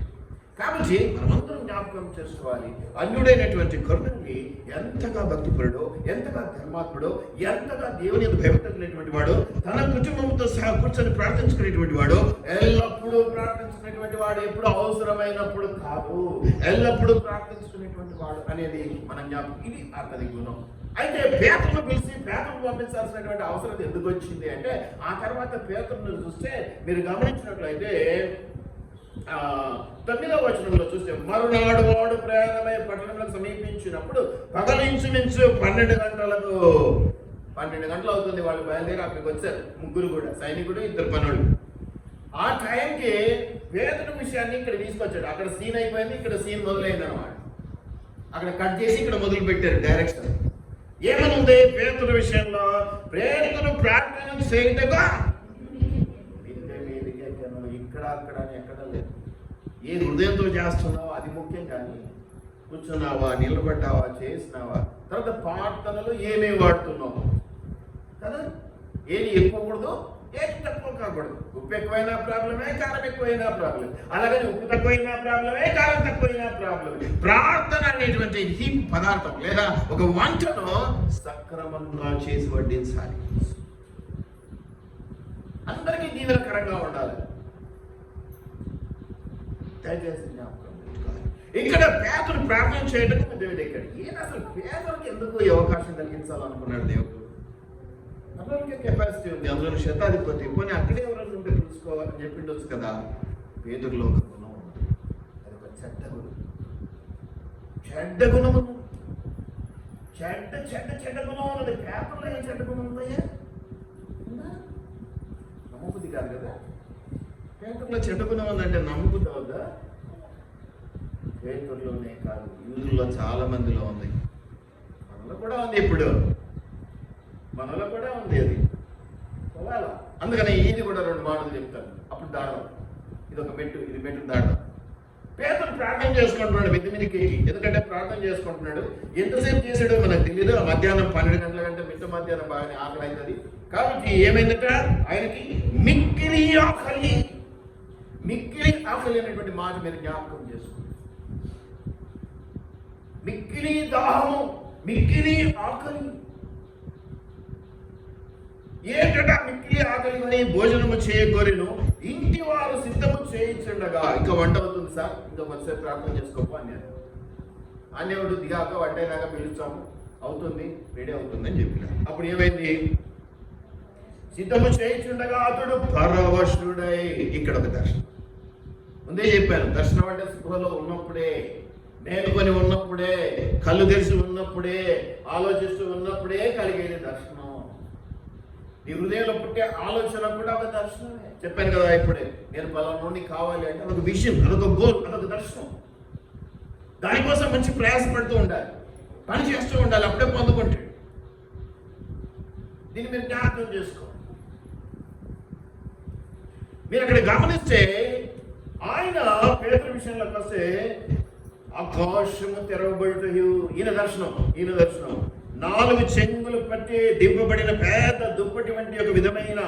కాబట్టి మనమందరం జ్ఞాపకం చేసుకోవాలి, అన్యుడైనటువంటి కరుణని ఎంతగా భక్తిపరుడో, ఎంతగా ధర్మాత్ముడో, ఎంతగా దేవుని భయపడలేటువంటి వాడు, తన కుటుంబంతో సహా కూర్చొని ప్రార్థించుకునేటువంటి వాడు, ఎల్లప్పుడూ ప్రార్థించుకునేటువంటి వాడు, ఎప్పుడు అవసరమైనప్పుడు కాదు, ఎల్లప్పుడూ ప్రార్థించుకునేటువంటి వాడు అనేది మన జ్ఞాపకం. ఇది అతని గుణం. అయితే పేతురును పిలిచి పేతురును పంపించాల్సినటువంటి అవసరం ఎందుకు వచ్చింది అంటే, ఆ తర్వాత పేతురును చూస్తే మీరు గమనించినట్లయితే 9వ వచనంలో చూస్తే, మరునాడు వాడు ప్రయాణమై పట్టణంలో సమీపించినప్పుడు పగలించుమించు 12 గంటలు అవుతుంది. వాళ్ళు బయలుదేరి అక్కడికి వచ్చారు. 3 కూడా, సైనికుడు, 2 పనులు. ఆ టైంకి పేతురు విషయాన్ని ఇక్కడ తీసుకొచ్చాడు. అక్కడ సీన్ అయిపోయింది, ఇక్కడ సీన్ మొదలైంది అనమాట. అక్కడ కట్ చేసి ఇక్కడ మొదలు పెట్టారు డైరెక్షన్. ఏమనుంది పేతురు విషయంలో? పేతురు ప్రార్థన చేయటగా ఇక్కడ అక్కడ ఎక్కడ లేదు. ఏ హృదయంతో చేస్తున్నావో అది ముఖ్యం. కానీ కూర్చున్నావా, నిలబడ్డావా, చేసినావా, తర్వాత ప్రార్థనలు ఏమేమి వాడుతున్నావు కదా. ఏది ఎక్కువకూడదు, ఏది తక్కువ కాకూడదు. ఉప్పు ఎక్కువైనా ప్రాబ్లమే, కారం ఎక్కువైనా ప్రాబ్లం. అలాగని ఉప్పు తక్కువైనా ప్రాబ్లమే, కారం తక్కువైనా ప్రాబ్లమే. ప్రార్థన అనేటువంటి ఈ పదార్థం లేదా ఒక వంటను సక్రమంగా చేసి వడ్డించాలి. అందరికీ దీవెనకరంగా ఉండాలి. దయచేసి జ్ఞాపకం పెట్టుకోవాలి. ఇక్కడ పేదలు ప్రార్థన చేయడం దేవుడు ఇక్కడ ఈయన అసలు పేదలకు ఎందుకు ఈ అవకాశం కలిగించాలనుకున్నాడు దేవుడు? అందరికీ కెపాసిటీ ఉంది, అందులో శతాధిపతి పోనీ అక్కడే ఎవరైనా ఉంటే తెలుసుకోవాలని చెప్పిండొచ్చు కదా. పేదల్లో ఒక గుణం ఉంది, అది ఒక చెడ్డ గుణం. చెడ్డ గుణం ఉంది, చెడ్డ గుణం ఉన్నది. పేపర్లో ఏం చెడ్డ గుణం ఉన్నాయా? నమ్మబుద్ధి కాదు కదా. పేదల్లో చెడ్డ గుణం ఉందంటే నమ్మబుద్ధి అవుదా? పేదల్లోనే కాదు, యూదుల్లో చాలా మందిలో ఉంది, మనలో కూడా ఉంది. ఇప్పుడు మనలో కూడా ఉంది అది. అందుకని ఇది కూడా 2 మాటలు చెప్తాను. అప్పుడు దాడడం, ఇది ఒక మెట్టు, ఇది మెట్టు దాడడం. పేదలు ప్రార్థన చేసుకుంటున్నాడు మిద్ది మీదకి. ఎందుకంటే ప్రార్థన చేసుకుంటున్నాడు. ఎంతసేపు చేసాడో మనకు తెలియదు. మధ్యాహ్నం 12 గంటల కంటే మిట్ట మధ్యాహ్నం బాగానే ఆకలి అవుతుంది. కాబట్టి ఏమైందట, ఆయనకి మిక్కిలి ఆకలి అనేటువంటి మాట మీరు జ్ఞాపకం చేసుకోండి. మిక్కిలి దాహము, మిక్కిలి ఆకలి. ఏటట మిక్కిలి ఆకలి కొని భోజనము చేయగోరెను, ఇంటి వారు సిద్ధము చేయించుండగా. ఇంకా వంట అవుతుంది సార్, ఇంకా కొంచెంసేపు ప్రార్థన చేసుకోపో అన్నాడు. అన్నేవాడు దిగాక వంట అయినాక పిలుస్తాము, అవుతుంది, రెడీ అవుతుంది అని చెప్పిన. అప్పుడు ఏమైంది, సిద్ధము చేయించుండగా అతడు పరవశుడై. ఇక్కడ ఒక దర్శనం ముందే చెప్పాను, దర్శనం అంటే స్పృహలో ఉన్నప్పుడే మేలుకొని ఉన్నప్పుడే, కళ్ళు తెరిచి ఉన్నప్పుడే, ఆలోచిస్తూ ఉన్నప్పుడే కలిగేది దర్శనం. నీ హృదయంలో పుట్టే ఆలోచన కూడా ఒక దర్శనమే. చెప్పాను కదా ఇప్పుడే, నేను పలానా నుండి కావాలి అంటే అదొక విషయం, అదొక గోల్, అదొక దర్శనం. దానికోసం మంచి ప్రయాసపడుతూ ఉండాలి, పని చేస్తూ ఉండాలి, అప్పుడే పొందుకుంటాడు. దీన్ని మీరు జ్ఞాపకం చేసుకో. మీరు అక్కడ గమనిస్తే ఆయన పేతురు విషయంలోకి వస్తే ఆకాశము తెరవబడుట, ఈయన దర్శనం. 4 చెంగులు పట్టి దింపబడిన పెద్ద దుప్పటి వంటి ఒక విధమైన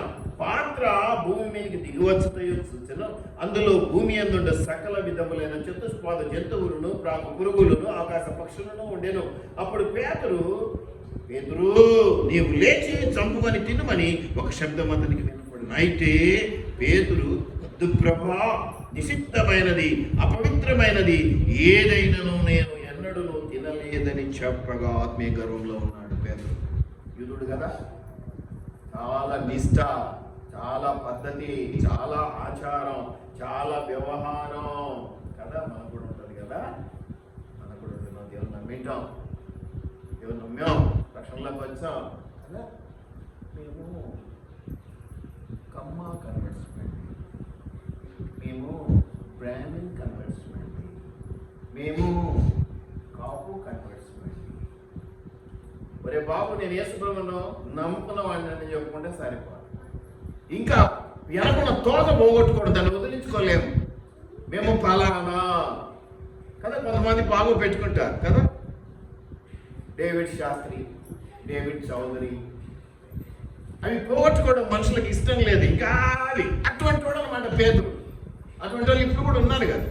పాత్ర భూమి మీదకి దిగివచ్చుతాయో సూచన. అందులో భూమి అందుండే సకల విధములైన చతుష్పాద జంతువులను, ప్రాకు పురుగులను, ఆకాశ పక్షులను ఉండెను. అప్పుడు పేతురు నీవు లేచి చంపుకొని తినమని ఒక శబ్దం అతనికి వినపడిన. అయితే పేతురు, ప్రభా, నిషిద్ధమైనది, అపవిత్రమైనది ఏదైనాను నేను ఎన్నడూ తినలేదని చెప్పగా ఆత్మీయ గర్వంలో ఉన్నాడు పేతురు. యూదుడు కదా, చాలా నిష్ఠ, చాలా పద్ధతి, చాలా ఆచారం, చాలా వ్యవహారం కదా. మనకు కూడా ఉంటుంది కదా, మనకు కూడా ఉంటుంది. దేవుని నమ్మింటాం, దేవుని నమ్మాం, రక్షణలోకి వచ్చాం కదా. మేము కమ్మ కన్వర్ట్స్మెంట్, మేము బ్రాహ్మిన్ కన్వర్ట్స్మెంట్, మేము కాపు కన్వర్ట్స్మెంట్. ఒరే బాబు, నేను యేసుప్రభువును నమ్ముకున్న వాడిని అని చెప్పుకుంటే సరిపోదు. ఇంకా వెనకున్న తోట పోగొట్టుకోవడం, దాన్ని వదిలించుకోలేము. మేము ఫలానా కదా. కొంతమంది బాగు పెట్టుకుంటారు కదా, డేవిడ్ శాస్త్రి, డేవిడ్ చౌదరి, అవి పోగొట్టుకోవడం మనుషులకు ఇష్టం లేదు. ఇంకా అవి అటువంటి వాడు అనమాట పేతురు. అటువంటి వాళ్ళు ఇప్పుడు కూడా ఉన్నారు కదా,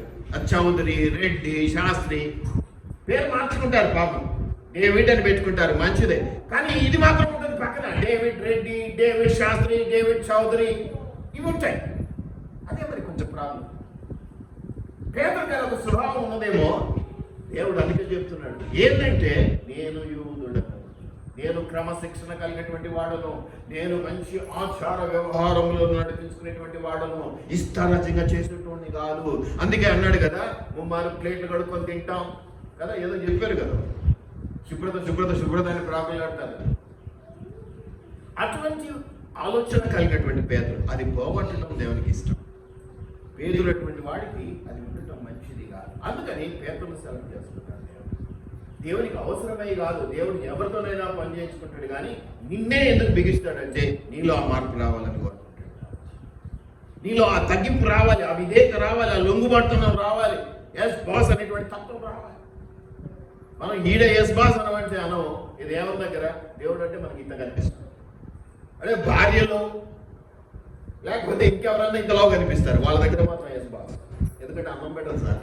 చౌదరి, రెడ్డి, శాస్త్రి పేరు మార్చుకుంటారు పాపం, డేవిడ్ అని పెట్టుకుంటారు, మంచిదే. కానీ ఇది మాత్రం ఉంటుంది పక్కన, David Reddy, David Shastri, David Chaudhary, ఇవి ఉంటాయి. అదే మరి కొంచెం ప్రాబ్లం. పేదరు గారు ఒక స్వభావం ఉన్నదేమో, దేవుడు అందుకే చెప్తున్నాడు. ఏంటంటే, నేను యూదుడను, నేను క్రమశిక్షణ కలిగినటువంటి వాడును, నేను మంచి ఆచార వ్యవహారంలో నడిపించుకునేటువంటి వాడును, ఇష్టారాజ్యంగా చేసేటువంటి కాదు. అందుకే అన్నాడు కదా, 3 ప్లేట్లు కడుక్కొని తింటాం కదా, ఏదో చెప్పారు కదా, శుభ్రత అని ప్రాకులాడతారు. అటువంటి ఆలోచన కలిగినటువంటి పేదలు, అది పోగొట్టడం దేవునికి ఇష్టం. పేదలు అటువంటి వాడికి అది ఉండటం మంచిది కాదు. అందుకని పేదలను సెలెక్ట్ చేస్తున్నాడు. దేవునికి అవసరమై కాదు, దేవుడు ఎవరితోనైనా పని చేయించుకుంటాడు, కానీ నిన్నే ఎందుకు బిగిస్తాడంటే నీలో ఆ మార్పు రావాలని కోరుకుంటాడు. నీలో ఆ తగ్గింపు రావాలి, ఆ విధేయత రావాలి, ఆ లొంగుబాటుతనం రావాలి, ఎస్ బాస్ అనేటువంటి తత్వం రావాలి. మనం ఈడే ఎస్ బాస్ అనమంటే అనం, ఇది దేవుని దగ్గర దేవుడు అంటే మనకి ఇంత కనిపిస్తుంది. అదే భార్యలో లేకపోతే ఇంకెవరన్నా ఇంతలో కనిపిస్తారు, వాళ్ళ దగ్గర మాత్రం ఎస్ బాస్. ఎందుకంటే అన్నం పెట్టదు సార్.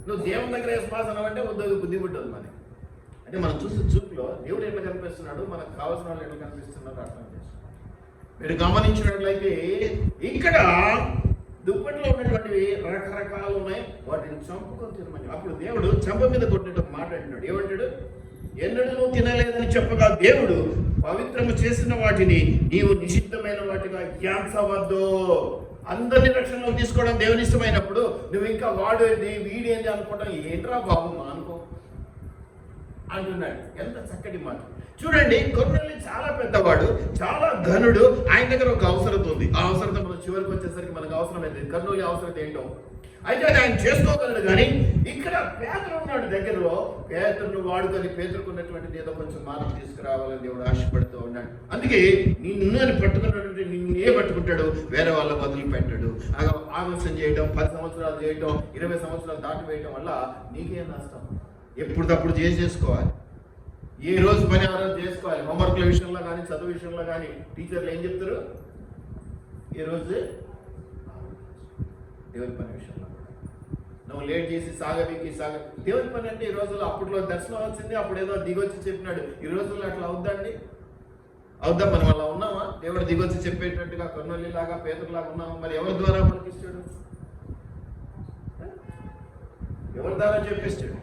నువ్వు దేవుని దగ్గర ఎస్ బాస్ అనమంటే బుద్ధి పుట్టదు మనకి. అంటే మనం చూసే చూపులో దేవుడు ఎట్లా కనిపిస్తున్నాడు, మనకు కావాల్సిన వాళ్ళు ఎట్లా కనిపిస్తున్నారో అర్థం చేస్తున్నాడు. మీరు గమనించినట్లయితే ఇక్కడ దుప్పట్లో ఉన్నటువంటివి రకరకాలు ఉన్నాయి, వాటిని చంపుకొని తినమని. అప్పుడు దేవుడు చంప మీద కొట్టినట్టు మాట్లాడినాడు. ఏమంటాడు? ఎన్నడూ నువ్వు తినలేదని చెప్పగా దేవుడు పవిత్రము చేసిన వాటిని నీవు నిషిద్ధమైన వాటిగా ఎంచవద్దు. అందరినీ రక్షణలో తీసుకోవడం దేవుని ఇష్టమైనప్పుడు నువ్వు ఇంకా వాడేది వీడేది అనుకోవడం ఏంట్రా బాబు అనుకో అంటున్నాడు. ఎంత చక్కటి మాట చూడండి. కొర్నేలి చాలా పెద్దవాడు, చాలా ఘనుడు. ఆయన దగ్గర ఒక అవసరత ఉంది. ఆ అవసరత మనం చివరికి వచ్చేసరికి మనకు అవసరమైంది. కర్నూలు అవసరత ఏంటో అయితే అది ఆయన చేసుకోగలడు. కానీ ఇక్కడ పేతురు ఉన్నాడు దగ్గరలో, పేతురును వాడుకొని పేతురుకున్నటువంటిది ఏదో కొంచెం మార్పు తీసుకురావాలని దేవుడు ఆశపడుతూ ఉన్నాడు. అందుకే నిన్ను అని పట్టుకున్నటువంటి నిన్నే పట్టుకుంటాడు, వేరే వాళ్ళ వదిలి పెట్టాడు. ఆలస్యం చేయడం, 10 సంవత్సరాలు చేయటం, 20 సంవత్సరాలు దాటివేయటం వల్ల నీకేం నష్టం? ఎప్పుడప్పుడు చేసేసుకోవాలి. ఏ రోజు పని ఆ రోజు చేసుకోవాలి. హోంవర్క్ల విషయంలో కానీ, చదువు విషయంలో కానీ టీచర్లు ఏం చెప్తారు? ఏ రోజు దేవుని పని విషయంలో నువ్వు లేట్ చేసి దేవుని పని అంటే ఈ రోజుల్లో, అప్పట్లో దర్శనం వచ్చింది, అప్పుడు ఏదో దిగొచ్చి చెప్పినాడు. ఈ రోజుల్లో అట్లా అవుద్దండి? అవుద్దాం? మనం అలా ఉన్నామా? దేవుడు దిగొచ్చి చెప్పేటట్టుగా కొన్నోళ్ళి లాగా పేదలాగా ఉన్నామా? మరి ఎవరి ద్వారా మనకి ఇస్తాడు? ఎవరి ద్వారా చెప్పిస్తాడు?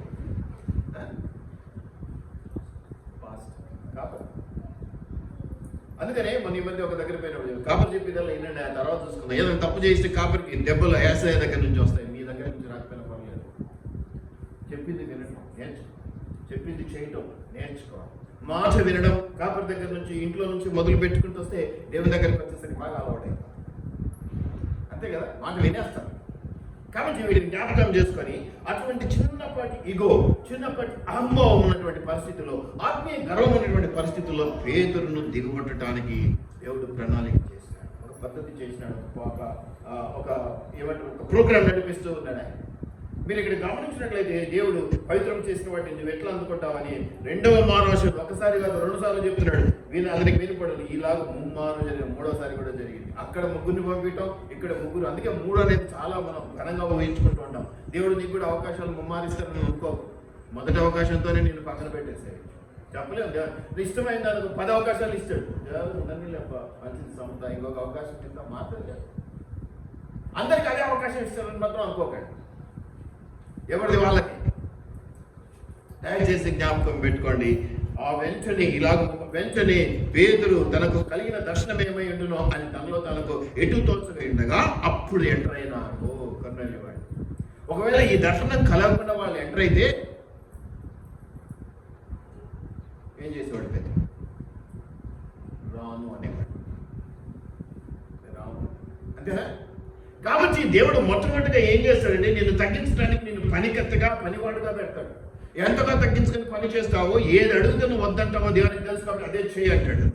అందుకనే మన ఈ మధ్య ఒక దగ్గర పోయినప్పుడు కాపర్ చెప్పేదల్లా ఏంటంటే ఆ తర్వాత చూసుకుందాం. ఏదైనా తప్పు చేస్తే కాపర్కి దెబ్బలు వేసే దగ్గర నుంచి వస్తాయి, మీ దగ్గర నుంచి రాకపోయినా పర్లేదు. నేర్చుకో. చెప్పింది చేయటం నేర్చుకోవాలి. మాట వినడం కాపరి దగ్గర నుంచి, ఇంట్లో నుంచి మొదలు పెట్టుకుంటూ వస్తే దేవుని దగ్గరికి వచ్చేసరికి బాగా అలవాటైంది. అంతే కదా, మాట వినేస్తాను. కాబట్టి వీడిని జ్ఞాపకం చేసుకొని అటువంటి చిన్నపాటి ఇగో, చిన్నపాటి అహంభావం ఉన్నటువంటి పరిస్థితుల్లో, ఆత్మీయ గర్వం ఉన్నటువంటి పరిస్థితుల్లో పేతురును దిగొట్టడానికి దేవుడు ప్రణాళిక చేసినాడు, ఒక పద్ధతి చేసినాడు, ఒక ప్రోగ్రాం నడిపిస్తూ ఉన్నాడు ఆయన. మీరు ఇక్కడ గమనించినట్లయితే దేవుడు పవిత్రం చేసిన వాటిని నువ్వు ఎట్లా అందుకుంటావని రెండవ మానవశం ఒకసారి కాదు 2 సార్లు చెప్తున్నాడు. అతనికి వినపడదు. ఈలాగ ముమ్మారు జరిగింది, 3వ సారి కూడా జరిగింది. అక్కడ ముగ్గురిని పంపించడం, ఇక్కడ ముగ్గురు. అందుకే 3 అనేది చాలా మనం ఘనంగా ఊహించుకుంటూ ఉంటాం. దేవుడు నీకు కూడా అవకాశాలు ముమ్మారిస్తారని అనుకోకు. మొదటి అవకాశంతోనే నేను పక్కన పెట్టేసాడు. చెప్పలేము, ఇష్టమైన దానికి 10 అవకాశాలు ఇస్తాడు. మంచిది సముద్రం, ఇంకొక అవకాశం కింద మాత్రం లేదు. అందరికి అదే అవకాశం ఇస్తారని మాత్రం అనుకోకండి, ఎవరిది వాళ్ళకి. దయచేసి జ్ఞాపకం పెట్టుకోండి. ఆ వెంటనే పేతురు తనకు కలిగిన దర్శనం ఏమై ఉండునో అని తనకు ఎటు తోచగా ఉండగా అప్పుడు ఎంటర్ అయినారు కర్నూలు వాడు. ఒకవేళ ఈ దర్శనం కలగకుండా వాళ్ళు ఎంటర్ అయితే ఏం చేసేవాడు? పేతురు రాను అనేవాడు, రాను అంతేనా? కాబట్టి దేవుడు మొట్టమొదటిగా ఏం చేస్తాడంటే నిన్ను తగ్గించడానికి నిన్ను పనికత్తగా, పనివాడుగా పెడతాడు. ఎంతగా తగ్గించుకొని పని చేస్తావో, ఏది అడుగుతా నువ్వు వద్దంటావో దేవునికి తెలుసు, కాబట్టి అదే చేయి అంటాడు.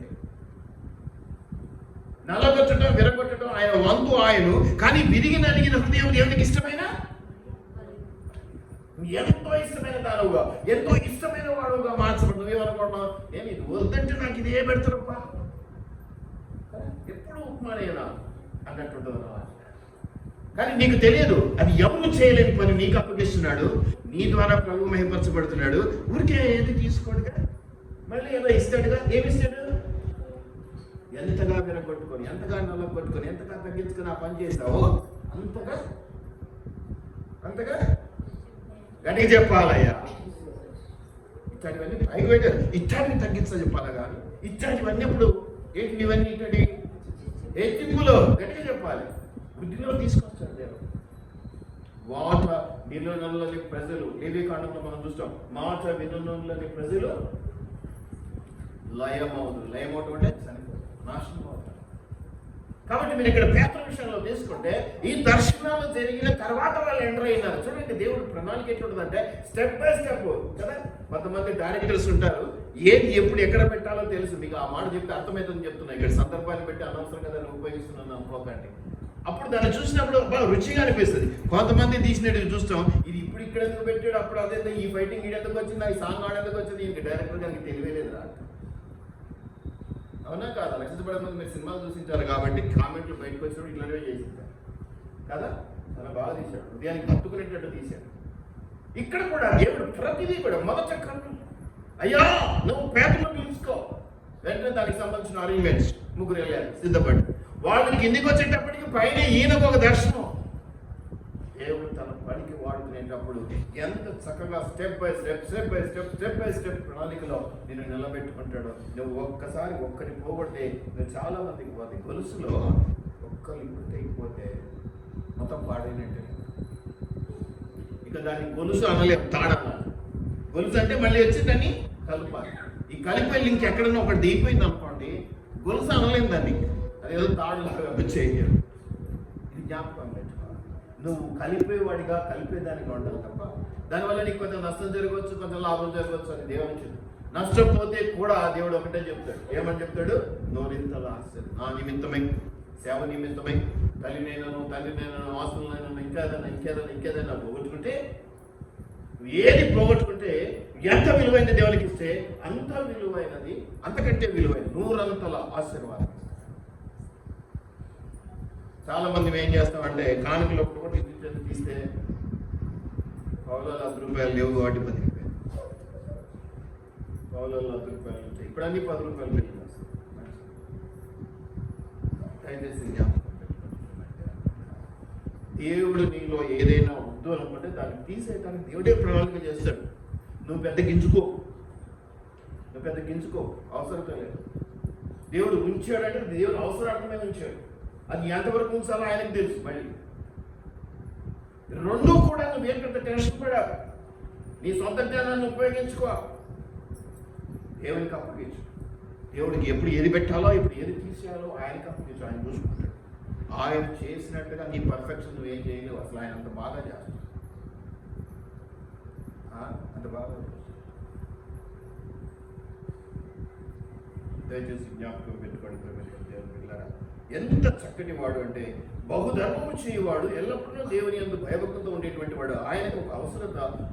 నల్లగొట్టడం, విరగొట్టడం ఆయన వంతు ఆయన. కానీ విరిగి నలిగిన హృదయం దేవునికి ఇష్టమైన, ఎంతో ఇష్టమైన దానవుగా, ఎంతో ఇష్టమైన వాడుగా మార్చబడి నువ్వేమనుకుంటున్నావు? నేను ఇది వద్దంటే నాకు ఇది ఏ పెడతారబ్బా, ఎప్పుడు ఉప్మానేనా అన్నట్టుంటుంది. కానీ నీకు తెలియదు, అది ఎవరు చేయలేని పని నీకు అప్పగిస్తున్నాడు. నీ ద్వారా ప్రభు మహిమపరచబడుతున్నాడు. ఊరికే ఏది తీసుకోడుగా, మళ్ళీ ఏదో ఇస్తాడుగా. ఏమిస్తాడు? ఎంతగా విరగొట్టుకొని, ఎంతగా నల్లగొట్టుకొని, ఎంతగా తగ్గించుకొని ఆ పని చేస్తావో అంతగా గట్టిగా చెప్పాలయ్యా. ఇట్లాంటివన్నీ పైకి పెట్టారు, ఇట్లాంటివి తగ్గించా చెప్పాలా. కానీ ఇట్లాంటివన్నీ ఎప్పుడు ఏంటి? ఇవన్నీ ఇట్లాంటి హెచ్చింపులో గట్టిగా చెప్పాలి, బుద్ధిలో తీసుకొస్తాడు దేవుడు. మాట వినులని ప్రజలు, లేవీకాండంలో మనం చూస్తాం, మాట వినులని ప్రజలు లయమవుతారు అంటే చనిపోతారు, నాశనం అవుతారు. కాబట్టి మీరు ఇక్కడ పేతురు విషయంలో తీసుకుంటే ఈ దర్శనాలు జరిగిన తర్వాత వాళ్ళు ఎంటర్ అయినారు. చూడండి దేవుడు ప్రణాళిక ఎట్లుంటుందంటే స్టెప్ బై స్టెప్ కదా. కొంతమంది డైరెక్టర్స్ ఉంటారు, ఏది ఎప్పుడు ఎక్కడ పెట్టాలో తెలుసు. మీకు ఆ మాట చెప్తే అర్థమవుతుందని చెప్తున్నా. ఇక్కడ సందర్భాన్ని పెట్టి అనవసరం కదా ఉపయోగిస్తున్నాను అనుకోకండి. అప్పుడు దాన్ని చూసినప్పుడు బాగా రుచిగా అనిపిస్తుంది. కొంతమంది తీసినట్టు చూస్తాం, ఇది ఇప్పుడు ఇక్కడ ఎందుకు పెట్టాడు, అప్పుడు అదే ఈ ఫైటింగ్ ఈడ ఎందుకు వచ్చింది, ఈ సాంగ్ ఆడేందుకు వచ్చింది, ఇంక డైరెక్టర్ గారికి తెలియలేదు రా. అవునా కాదా? లక్షపడే మంది మీరు సినిమాలు చూసించారు కాబట్టి కామెంట్లు బయటకు వచ్చినప్పుడు ఇట్లానే చేసింటారు కదా. చాలా బాగా తీశాడు, హృదయానికి హత్తుకునేటట్టు తీశాడు. ఇక్కడ కూడా దేవుడు ప్రతిదీ కూడా మొదట కన్ను, అయ్యా నువ్వు పేదలను పిలుచుకో. వెంటనే దానికి సంబంధించిన అరేంజ్మెంట్స్ ముగ్గురు వెళ్ళారు సిద్ధపడి. వాళ్ళు కిందికి వచ్చేటప్పటికి పైన ఈయనకు ఒక దర్శనం. దేవుడు తన పనికి వాడుకునేటప్పుడు ఎంత చక్కగా స్టెప్ బై స్టెప్ ప్రణాళికలో నేను నిలబెట్టుకుంటాడో. నువ్వు ఒక్కసారి ఒక్కరి పోగొడితే నువ్వు చాలా మందికి పోతే, గొలుసులో ఒక్కరు ఇప్పుడు తెగిపోతే మొత్తం పాడైనట్టే. ఇక దాన్ని గొలుసు అనలేము, తాడన్నా. గొలుసు అంటే మళ్ళీ వచ్చి దాన్ని కలపాలి. ఈ కలిపి ఇంకెక్కడన్నా ఒకటి దిగిపోయింది అనుకోండి, గొలుసు అనలేము దాన్ని, అదేదో తాడులాగా వచ్చేయ. ఇది జ్ఞాపకం పెట్టుకోవాలి. నువ్వు కలిపేవాడిగా, కలిపేదానిగా ఉండాలి తప్ప దానివల్ల నీకు కొంచెం నష్టం జరగవచ్చు, కొంచెం లాభం జరగవచ్చు అని దేవుడు. నష్టపోతే కూడా దేవుడు ఒకటే చెప్తాడు. ఏమని చెప్తాడు? నోరింతల ఆశ్చర్యం నా నిమిత్తమై, సేవ నిమిత్తమై, తండ్రినైనా ఆస్తులైనా ఇంకేదైనా పోగొట్టుకుంటే, ఏది పోగొట్టుకుంటే ఎంత విలువైన దేవునికి ఇస్తే అంత విలువైనది, అంతకంటే విలువైన 100 ఆశీర్వాదం. చాలా మంది ఏం చేస్తామంటే కానుకలు ఒకటి తీస్తే పౌలాలు 10 రూపాయలు లేవు కాబట్టి 10 రూపాయలు, పౌలాలు 10 రూపాయలు ఉంటాయి. ఇప్పుడు అన్ని 10 రూపాయలు పెట్టి దేవుడు నీలో ఏదైనా వద్దు అనుకుంటే దాన్ని తీసేయడానికి దేవుడే ప్రణాళిక చేస్తాడు. నువ్వు పెద్ద గింజుకో, అవసరం లేదు. దేవుడు ఉంచాడంటే దేవుడు అవసరార్థమే ఉంచాడు. అది ఎంతవరకు ఉంచాలో ఆయనకు తెలుసు. మళ్ళీ 2 కూడా నువ్వు ఏం పెద్ద టెన్షన్ పడాలి. నీ సొంత జ్ఞానాన్ని ఉపయోగించుకో, దేవునికి అప్పగించు. దేవుడికి ఎప్పుడు ఏది పెట్టాలో, ఇప్పుడు ఏది తీసేయాలో ఆయనకి అప్పగించు. ఆయన చూసుకుంటాడు. ఆయన చేసినట్టుగా నీ పర్ఫెక్షన్ నువ్వేం చేయలేవు. అసలు ఆయన అంత బాగా చేస్తాడు, అంత బాగా. దయచేసి జ్ఞాపకం పెట్టుకోండి దేవుని పిల్లరా. ఎంత చక్కటి వాడు అంటే బహుధర్మము చేయవాడు, ఎల్లప్పుడూ దేవుని యందు భయభక్తితో ఉండేటువంటి వాడు. ఆయనకు ఒక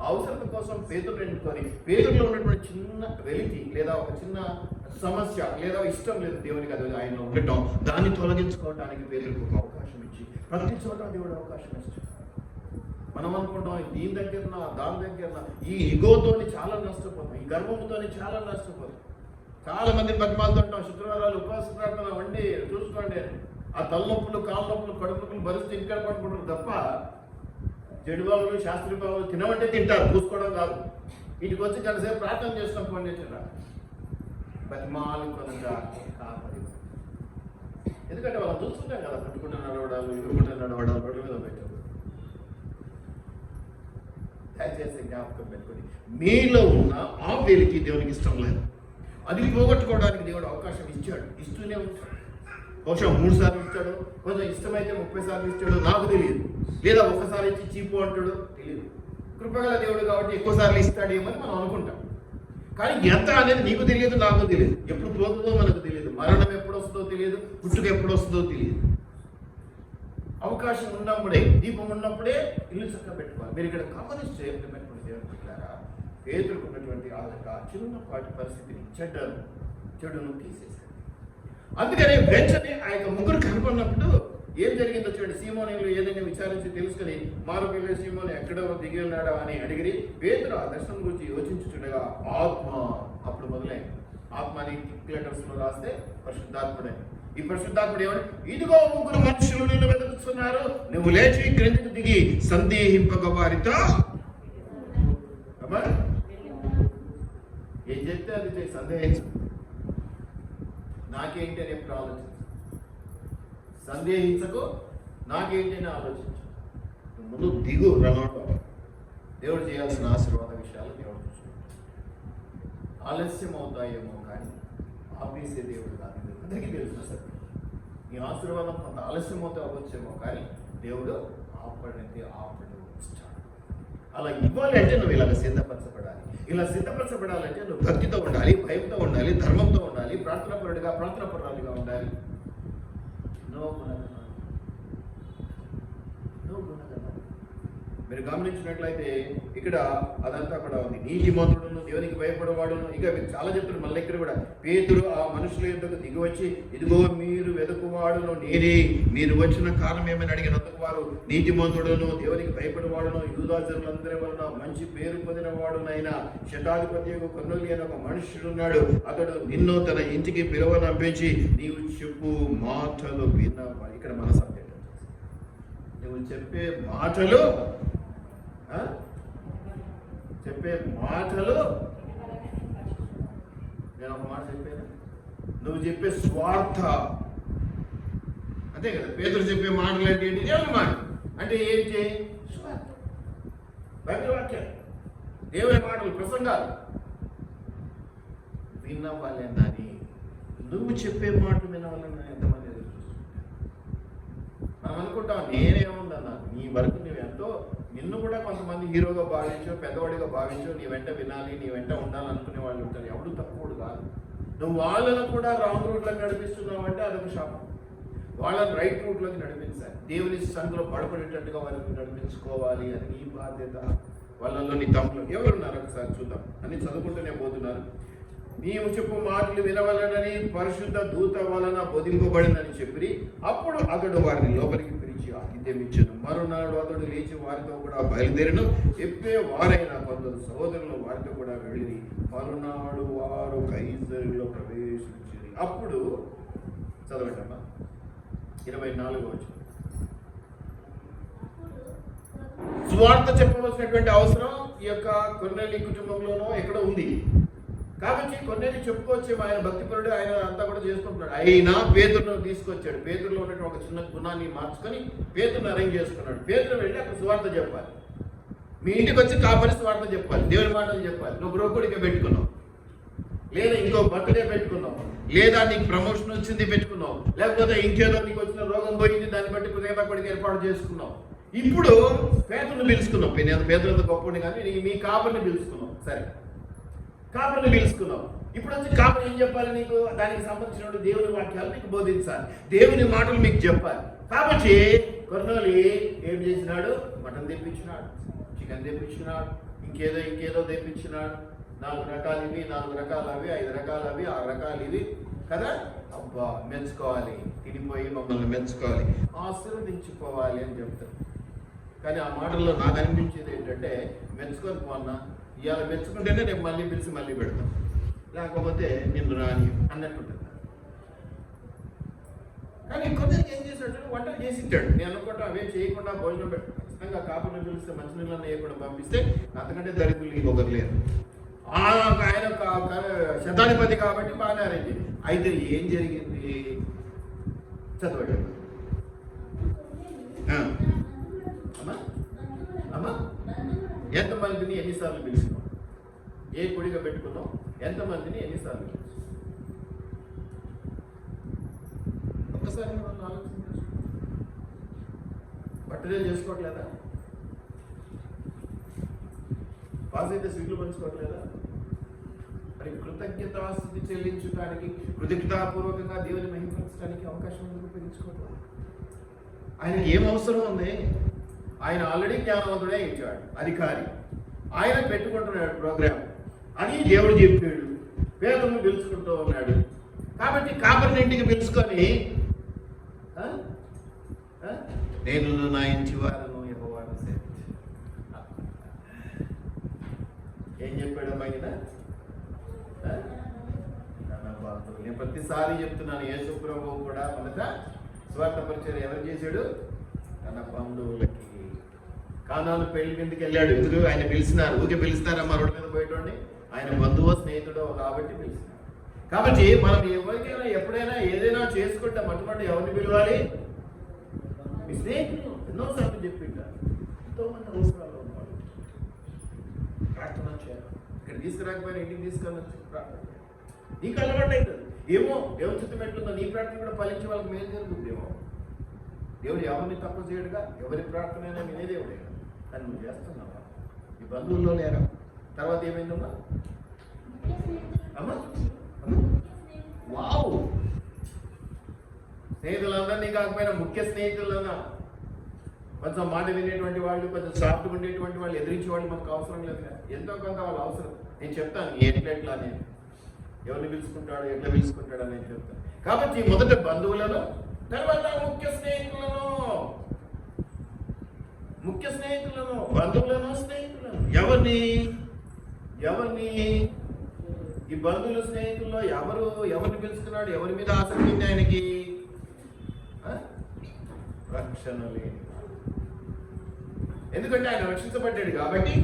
అవసరత కోసం పేతురుని ఎన్నుకొని, పేతురులో ఉన్నటువంటి చిన్న వెలితి లేదా ఒక చిన్న సమస్య లేదా ఇష్టం లేదు దేవునికి, అది ఆయనలో ఉండటం, దాన్ని తొలగించుకోవడానికి పేతురుకు ఒక అవకాశం ఇచ్చి ప్రతి చోట దేవుడు అవకాశం ఇచ్చాడు. మనం అనుకుంటాం దీని దగ్గర దాని దగ్గర ఈ ఇగోతోని చాలా నష్టపోతాం, ఈ గర్వంతోని చాలా నష్టపోతాం. చాలా మంది బతిమాలుతుంటాం, శుక్రవారాలు ఉపవాస ప్రార్థన వండి చూసుకోండి, ఆ తలనొప్పులు కాళ్ళ నొప్పులు కడుపు నొప్పులు భరిస్తే ఇంటికాడ పడుకుంటారు తప్ప జడు బాబులు శాస్త్రీ బాబులు తినమంటే తింటారు, చూసుకోవడం కాదు. ఇంటికి వచ్చి గంటసేపు ప్రార్థన చేస్తాం ఫోన్ చేసిన బతిమాలు కొనగా కాపరి. ఎందుకంటే వాళ్ళు చూస్తుంటాం కదా, పట్టుకుంటూ నడవడాలు, ఎదురుకుంటూ నడవడాలు, రోడ్డు మీద పెట్టారు. దయచేసి జ్ఞాపకం పెట్టుకొని, మీలో ఉన్న ఆ వేలికి దేవునికి ఇష్టం లేదు. అది పోగొట్టుకోవడానికి దేవుడు అవకాశం ఇచ్చాడు, ఇస్తూనే ఉంటాడు. బహుశా 3 సార్లు ఇచ్చాడు, కొంచెం ఇష్టమైతే 30 సార్లు ఇచ్చాడు, నాకు తెలియదు. లేదా ఒక్కసారి ఇచ్చి చీపు అంటాడు, తెలియదు. కృపగల దేవుడు కాబట్టి ఎక్కువ సార్లు ఇస్తాడేమని మనం అనుకుంటాం. కానీ ఎంత అనేది నీకు తెలియదు, నాకు తెలియదు. ఎప్పుడు పోతుందో మనకు తెలియదు, మరణం ఎప్పుడు వస్తుందో తెలియదు, పుట్టుక ఎప్పుడు వస్తుందో తెలియదు. అవకాశం ఉన్నప్పుడే, దీపం ఉన్నప్పుడే ఇల్లు చక్కగా పెట్టుకోవాలి. మీరు ఇక్కడ గమనిస్తే పెట్టుకుని దేవుని పెట్టారా, పేతురుకున్నటువంటి ఆ చిన్నపాటి పరిస్థితిని చెడును తీసేశాడు. అందుకని వెంటనే ఆ యొక్క ముగ్గురు కనుక్కున్నప్పుడు ఏం జరిగిందో చూడండి. సీమోనీయులు ఏదైనా విచారించి తెలుసుకుని మారుపిల్లే సీమోని ఎక్కడో దిగి ఉన్నాడా అని అడిగిరి. పేతురు ఆ దర్శనం గురించి యోచించుచుండగా ఆత్మ అప్పుడు మొదలైంది. ఆత్మ అని లెటర్స్ లో రాస్తే పరిశుద్ధాత్ముడే. ఈ పరిశుద్ధాత్ముడు ఏమని, ఇదిగో 3 మనుషులు నిన్ను వెతుకుతున్నారు, నువ్వు లేచి క్రిందికి దిగి సందేహింపక వారితో ఏం చెప్తే అది సందేహించు. నాకేంటి అని ఎప్పుడు ఆలోచించు, సందేహించకు, నాకేంటి అని ఆలోచించు. ముందు దిగు రంగంలో. దేవుడు చేయాల్సిన ఆశీర్వాద విషయాలు దేవుడు చూసుకుంటాడు. ఆలస్యం అవుతాయేమో కానీ ఆపేసే దేవుడు కాదు. అందరికీ తెలుసు సార్, నీ ఆశీర్వాదం కొంత ఆలస్యం అవుతే అవ్వచ్చేమో కానీ దేవుడు ఆపడితే ఇస్తాడు. అలా ఇవ్వాలి అంటే నువ్వు ఇలాగ సిద్ధపరచబడాలి. ఇలా సిద్ధపరచబడాలంటే నువ్వు భక్తితో ఉండాలి, భయంతో ఉండాలి, ధర్మంతో ఉండాలి, ప్రార్థనాపరుడిగా ఉండాలి. నో గుణగణాలు. మీరు గమనించినట్లయితే ఇక్కడ అదంతా కూడా ఉంది. నీతిమంతుడును, దేవునికి భయపడేవాడును. ఇక మీరు చాలా చెప్తున్నారు మళ్ళీ ఇక్కడ కూడా. పేతురు ఆ మనుషుల యొద్దకు దిగి వచ్చి, ఇదిగో మీరు వెతుకువాడును నేనే, మీరు వచ్చిన కారణం ఏమని అడిగినందుకు వారు, నీతిమంతుడును, దేవునికి భయపడేవాడును, యూదా జనులందరి వలన మంచి పేరు పొందిన వాడునైనా శతాధిపతి కొర్నేలియు అనే ఒక మనుష్యుడున్నాడు, అతడు నిన్ను తన ఇంటికి పిలువనంపించి నీవు చెప్పు మాటలు విన్నావా. ఇక్కడ మన సబ్జెక్ట్, నువ్వు చెప్పే మాటలు నేను ఒక మాట చెప్పాను, నువ్వు చెప్పే స్వార్థ అంతే కదా. పేతురు చెప్పే మాటలు అంటే ఏంటి? దేవుని మాట అంటే ఏంటి? స్వార్థ. బైబిల్ వాక్యాలు, దేవుని మాటలు, ప్రసంగాలు విన్నవాళ్ళని. నువ్వు చెప్పే మాటలు వినవాళ్ళని ఎంతమంది ఎదురు చూస్తుంటారు. మనం అనుకుంటాం నేనేముందన్నా, నీ వరకు నువ్వు ఎంతో, నిన్ను కూడా కొంతమంది హీరోగా భావించో, పెద్దవాడిగా భావించో, నీ వెంట వినాలి, నీ వెంట ఉండాలనుకునే వాళ్ళు ఉంటారు. ఎవడు తక్కువడు కాదు. నువ్వు వాళ్ళను కూడా రాంగ్ రూట్లోకి నడిపిస్తున్నావు అంటే అదొక శాపం. వాళ్ళని రైట్ రూట్లోకి నడిపించాలి. దేవుని సంఘంలో పడపడేటట్టుగా వాళ్ళని నడిపించుకోవాలి. అది నీ బాధ్యత. వాళ్ళల్లో నీ తమ్ములు ఎవరున్నారు ఒకసారి చూద్దాం. అని చదువుకుంటూనే పోతున్నారు. నీవు చెప్పు మాటలు వినవలనని పరిశుద్ధ దూత వలన బోధింపబడిందని చెప్పి అప్పుడు అతడు వారిని లోపలికి పిలిచి ఆతిథ్యం ఇచ్చాను. మరునాడు అతడు లేచి వారితో కూడా బయలుదేరను. చెప్పే వారైన కొందరు సహోదరులు వారితో కూడా వెళ్ళి మరునాడు వారు కైసరులో ప్రవేశించింది. అప్పుడు చదవండమ్మా 24వ వచనం. సువార్త చెప్పవలసినటువంటి అవసరం ఈ యొక్క కొర్నేలి కుటుంబంలోనో ఎక్కడో ఉంది. కాబట్టి కొన్నేళ్ళు చెప్పుకోవచ్చు, ఆయన భక్తిపరుడు, ఆయన అంతా కూడా చేసుకుంటున్నాడు. అయినా పేతురును తీసుకొచ్చాడు. పేతురులో ఉన్నటువంటి ఒక చిన్న గుణాన్ని మార్చుకొని పేతురును అరేంజ్ చేసుకున్నాడు. పేతురు వెళ్ళి అక్కడ సువార్త చెప్పాలి. మీ ఇంటికి వచ్చి కాపరి వార్త చెప్పాలి, దేవుని మాటలు చెప్పాలి. నువ్వు బ్రోకుడిగా పెట్టుకున్నావు, లేదా ఇంకో బర్త్డే పెట్టుకున్నావు, లేదా నీకు ప్రమోషన్ వచ్చింది పెట్టుకున్నావు, లేకపోతే ఇంకేదో నీకు వచ్చిన రోగం పోయింది దాన్ని బట్టి హృదయపడికి ఏర్పాటు చేసుకున్నావు. ఇప్పుడు పేదలను పిలుచుకున్నావు, పేదలంత గొప్పని కానీ మీ కాపరిని పిలుచుకున్నావు. సరే, కాపరిని పిలుచుకున్నావు. ఇప్పుడు వచ్చి కాపరి ఏం చెప్పాలి? నీకు దానికి సంబంధించిన దేవుని వాక్యాలు నీకు బోధించాలి, దేవుని మాటలు మీకు చెప్పాలి. కాబట్టి కొర్నోలి ఏం చేసినాడు? మటన్ తెప్పించినాడు, చికెన్ తెప్పించినాడు, ఇంకేదో తెప్పించినాడు. 4 రకాలు ఇవి, 4 రకాలు అవి, 5 రకాలు అవి, 6 రకాలు ఇవి కదా. అబ్బా, మెచ్చుకోవాలి, తినిపోయి మమ్మల్ని మెచ్చుకోవాలి, ఆశీర్వదించుకోవాలి అని చెప్తారు. కానీ ఆ మాటల్లో నాకు అనిపించేది ఏంటంటే, మెచ్చుకొని పోన్నా, ఇవాళ మెచ్చుకుంటేనే రేపు మళ్ళీ పిలిచి మళ్ళీ పెడతాం, లేకపోతే నిన్ను రాని అన్నట్టుంటుంది. కానీ కొందరికి ఏం చేశాడు? వంటలు చేసి ఇచ్చాడు. నేను అనుకుంటా అవే చేయకుండా భోజనం పెట్టు, ఖచ్చితంగా కాపుని పిలిస్తే మంచినీళ్ళని వేయకుండా పంపిస్తే అంతకంటే దరిద్రులు ఇంకొకరు లేరు. ఆయన శతాధిపతి కాబట్టి బాగానే అరేంజ్. అయితే ఏం జరిగింది? చదవండి అమ్మా. ఎంతమందిని ఎన్నిసార్లు పిలుచుకున్నాం? ఏ కుడిగా పెట్టుకున్నాం? ఎంతమందిని ఎన్నిసార్లు పిలుచుకున్నాం? ఒక్కసారి మనం ఆలోచించాలి. బర్త్డే చేసుకోవట్లేదా? పాస్ అయితే స్వీట్లు పంచుకోవట్లేదా? మరి కృతజ్ఞతాస్థుతి చెల్లించడానికి, కృతజ్ఞతాపూర్వకంగా దేవుని మహిమపరచడానికి అవకాశం ఎందుకు పెంచుకోవట్లేదు? ఆయనకి ఏం అవసరం ఉంది? ఆయన ఆల్రెడీ జ్ఞానవంతుడే ఇచ్చాడు, అధికారి. ఆయన పెట్టుకుంటున్నాడు ప్రోగ్రామ్, అని దేవుడు చెప్పాడు. పేదలను పిలుచుకుంటూ ఉన్నాడు. కాబట్టి కాపరిని ఇంటికి పిలుచుకొని, నేను నా ఇంటి వారను యెహోవాను సేవించు. ఏం చెప్పాడు అమ్మాయినా? నేను ప్రతిసారి చెప్తున్నాను, యేసు ప్రభువు కూడా మొదట స్వార్థ పరిచయం ఎవరు చేశాడు? తన బంధువులకి. కానాను పెళ్లి కిందకి వెళ్ళాడు. ఎందుకు? ఆయన పిలిచినారు. ఊరికే పిలుస్తారమ్మా రోడ్డు మీద పోయేటోండి. ఆయన బంధువు స్నేహితుడో కాబట్టి పిలిచినారు. కాబట్టి మనం ఎవరికైనా ఎప్పుడైనా ఏదైనా చేసుకుంటాం, అటువంటి ఎవరిని పిలవాలి? మీ స్నేహితులు. ఎన్నోసార్లు చెప్పింటారు, ఎంతోమంది అవసరాలు ఉన్నారు, ప్రార్థన చేయాలి. ఇక్కడ తీసుకురాకపోయినా ఇంటికి తీసుకొని ప్రార్థన చేయాలి. నీకు అలవాటు అవుతుంది. ఏమో దేవుని చిత్తం ఎట్లుందో నీ ప్రార్థన కూడా ఫలించి వాళ్ళకి మేలు జరుగుతుందేమో. దేవుడు ఎవరిని తక్కువ చేయడుగా, ఎవరి ప్రార్థన అయినా వినే దేవుడే. కానీ నువ్వు చేస్తున్నావా? నీ బంధువుల్లో లేరా? తర్వాత ఏమైందమ్మా? వావ్, స్నేహితులందరినీ కాకపోయినా ముఖ్య స్నేహితులన్నా, కొంచెం మాట వినేటువంటి వాళ్ళు, కొంచెం సాఫ్ట్గా ఉండేటువంటి వాళ్ళు, ఎదిరించే వాళ్ళు మనకు అవసరం లేదు కదా. ఎంతో కొంత వాళ్ళు అవసరం. నేను చెప్తాను ఎట్లా నేను ఎవరిని పిలుచుకుంటాడు, ఎట్లా పిలుచుకుంటాడు అని నేను చెప్తాను. కాబట్టి మొదట బంధువులను, తర్వాత ముఖ్య స్నేహితులను, బంధువులను, స్నేహితులను. ఎవరిని ఈ బంధువులు స్నేహితుల్లో ఎవరిని పిలుచుకున్నాడు? ఎవరి మీద ఆసక్తి ఉంది ఆయనకి? రక్షణ లేని. ఎందుకంటే ఆయన రక్షించబడ్డాడు కాబట్టి,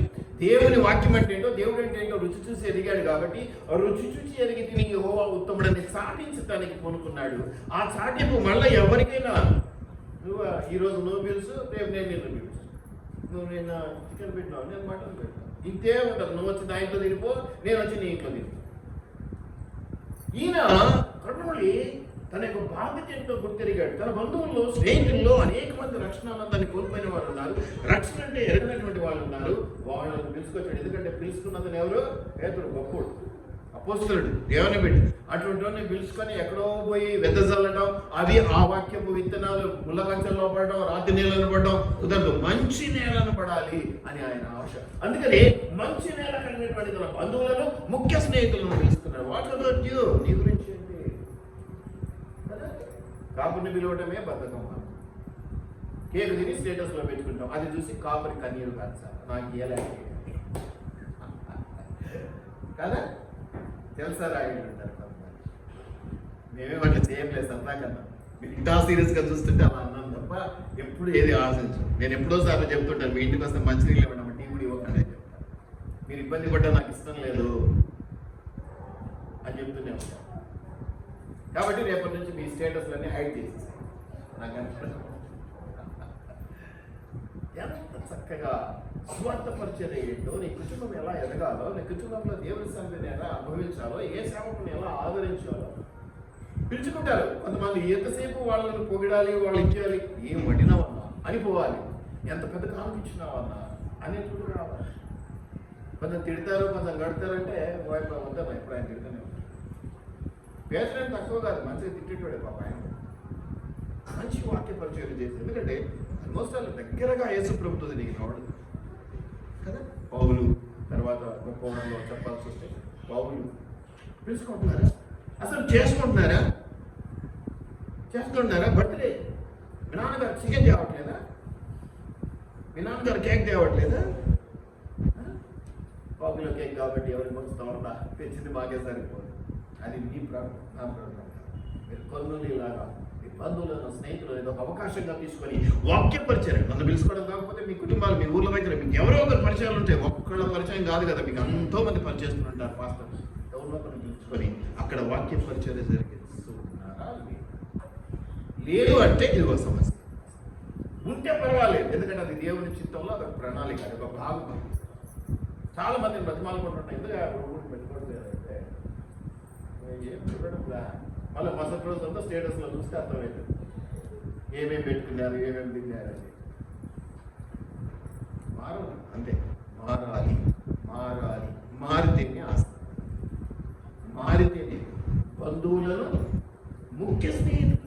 దేవుని వాక్యం అంటే ఏంటో, దేవుడు అంటే ఏంటో రుచి చూసి ఎదిగాడు కాబట్టి, రుచి చూసి ఎదిగి తిని యెహోవా ఉత్తముడని చాటించడానికి పూనుకున్నాడు. ఆ చాటింపు మళ్ళీ ఎవరికైనా, ఈరోజు నువ్వు పిలుసు, రేపు నేను నిన్ను పిలుసు. నువ్వు నేను చికెన్ పెట్టినావు, నేను మటన్ పెట్టినావు, ఇంతే ఉంటుంది. నువ్వు వచ్చి నా ఇంట్లో తిరిగిపో, నేను వచ్చి నీ ఇంట్లో తిరిగి. ఈయన కర్ణుడి తన యొక్క బాధ్యత ఏంటో గుర్తెరిగాడు. తన బంధువుల్లో, స్నేహితుల్లో అనేక మంది రక్షణానందాన్ని కోల్పోయిన వాళ్ళు ఉన్నారు, రక్షణ అంటే ఎరగనటువంటి వాళ్ళు ఉన్నారు. వాళ్ళని పిలుచుకొచ్చాడు. ఎందుకంటే పిలుచుకున్నదని ఎవరు? పేతురు, గొప్పోడు, అపోస్తలుడు, దేవుని బిడ్డ. అటువంటి వాడిని పిలుచుకొని ఎక్కడో పోయి వెదజల్లడం, అవి ఆ వాక్యపు విత్తనాలు ముళ్ళ కంచెల్లో పడడం, రాతి నీళ్ళను పడడం కుదరదు. మంచి నేలను పడాలి అని ఆయన ఆశ. అందుకని మంచి నేల కలిగినటువంటి తన బంధువులను, ముఖ్య స్నేహితులను పిలుచుకున్నాడు. వాటిలో నీ గురించి ఏంటి? కాపుని పిలవటమే బద్ధకం. కేకు తిని స్టేటస్లో పెట్టుకుంటాం, అది చూసి కాపురి కన్నీరు కాల్చాలి. నాకు ఇయ్యలే కదా, తెలుసా రాయుడు అంటారు కొంతమంది. మేమేం అట్లా చేయట్లేదు, సరదా కన్నా. మీరు ఇంత సీరియస్గా చూస్తుంటే అలా అన్నాను తప్ప ఎప్పుడు ఏది ఆశించు. నేను ఎప్పుడో సార్లు చెప్తుంటాను, మీ ఇంటికి వస్తే మంచినీళ్ళు ఇవ్వడం, టీ కూడా ఇవ్వకుండా చెప్తాను. మీరు ఇబ్బంది పడ్డా నాకు ఇష్టం లేదు అని చెప్తూనే ఉంటాను. కాబట్టి రేపటి నుంచి మీ స్టేటస్లన్నీ హైడ్ చేసేసాయి. నాకు ఎంత చక్కగా స్వార్థ పరిచయం ఏంటో, నీ కుటుంబం ఎలా ఎదగాలో, నీ కుటుంబంలో దేవుని సన్నిధిని ఎలా అనుభవించాలో, ఏ సేవకుని ఎలా ఆదరించాలో పిలుచుకుంటారు. కొంతమంది ఎంతసేపు వాళ్ళని పొగిడాలి, వాళ్ళు ఇచ్చేయాలి, ఏం వడ్డినావన్నా అనిపోవాలి, ఎంత పెద్ద కాలం ఇచ్చినావన్నా అనేటువంటి రావాలి. కొంచెం తిడతారు, కొంచెం గడతారంటే వద్దాం ఎప్పుడు ఆయన తిడతానే ఉంటారు. పేదలని తక్కువ కాదు, మంచిగా తిట్టేటోడే పాప ఆయన. మంచి వాక్య పరిచయం చేసి, ఎందుకంటే ఆల్మోస్ట్ వాళ్ళు దగ్గరగా యేసు ప్రభుతో దిగినవాడు కదా. పౌలు తర్వాత గొప్పవడంలో చెప్పాల్సి వస్తే పౌలు పిలుచుకుంటున్నారా, అసలు చేసుకుంటున్నారా బర్త్డే మీ నాన్నగారు చికెన్ తేవట్లేదా, మీ నాన్నగారు కేక్ తేవట్లేదా? పాపులో కేక్ కాబట్టి ఎవరికి పంచుతామన్నా తెచ్చింది మాకే సరిపోదు. అది మీ ప్రాబ్లం, నా ప్రాబ్లం. మీరు కొన్నులు ఇలాగా మీ బంధువులను స్నేహితులు ఏదో ఒక అవకాశంగా తీసుకొని వాక్య పరిచయం నన్ను పిలుచుకోవడం కాకపోతే మీ కుటుంబాలు మీ ఊర్ల దగ్గర మీకు ఎవరో ఒకరు పరిచయాలు ఉంటాయి. ఒక్కళ్ళ పరిచయం కాదు కదా, మీకు ఎంతో మంది పరిచయిస్తుంటారు. పాస్టర్ ఎవరినో ఒకరిని పిలుచుకొని అక్కడ వాక్య పరిచయం జరిగిస్తున్నారా లేదు అంటే ఇది ఒక సమస్య. ఉంటే పర్వాలేదు, ఎందుకంటే అది దేవుని చిత్తంలో అదొక ప్రణాళిక, అది ఒక భాగం. చాలా మందిని బతిమాలుకుంటుంటాం, ఎందుకు ఊరికి పెట్టుకోవట్లేదంటే ఏం చూడడంలా. మళ్ళీ మసటి రోజు అంతా స్టేటస్లో చూస్తే అర్థమవుతుంది ఏమేమి పెట్టుకున్నారు, ఏమేమి తిన్నారని. మారాలి అంతే, మారాలి మారితేనే ఆస్తి, మారితేనే బంధువులను ముఖ్య స్నేహితులు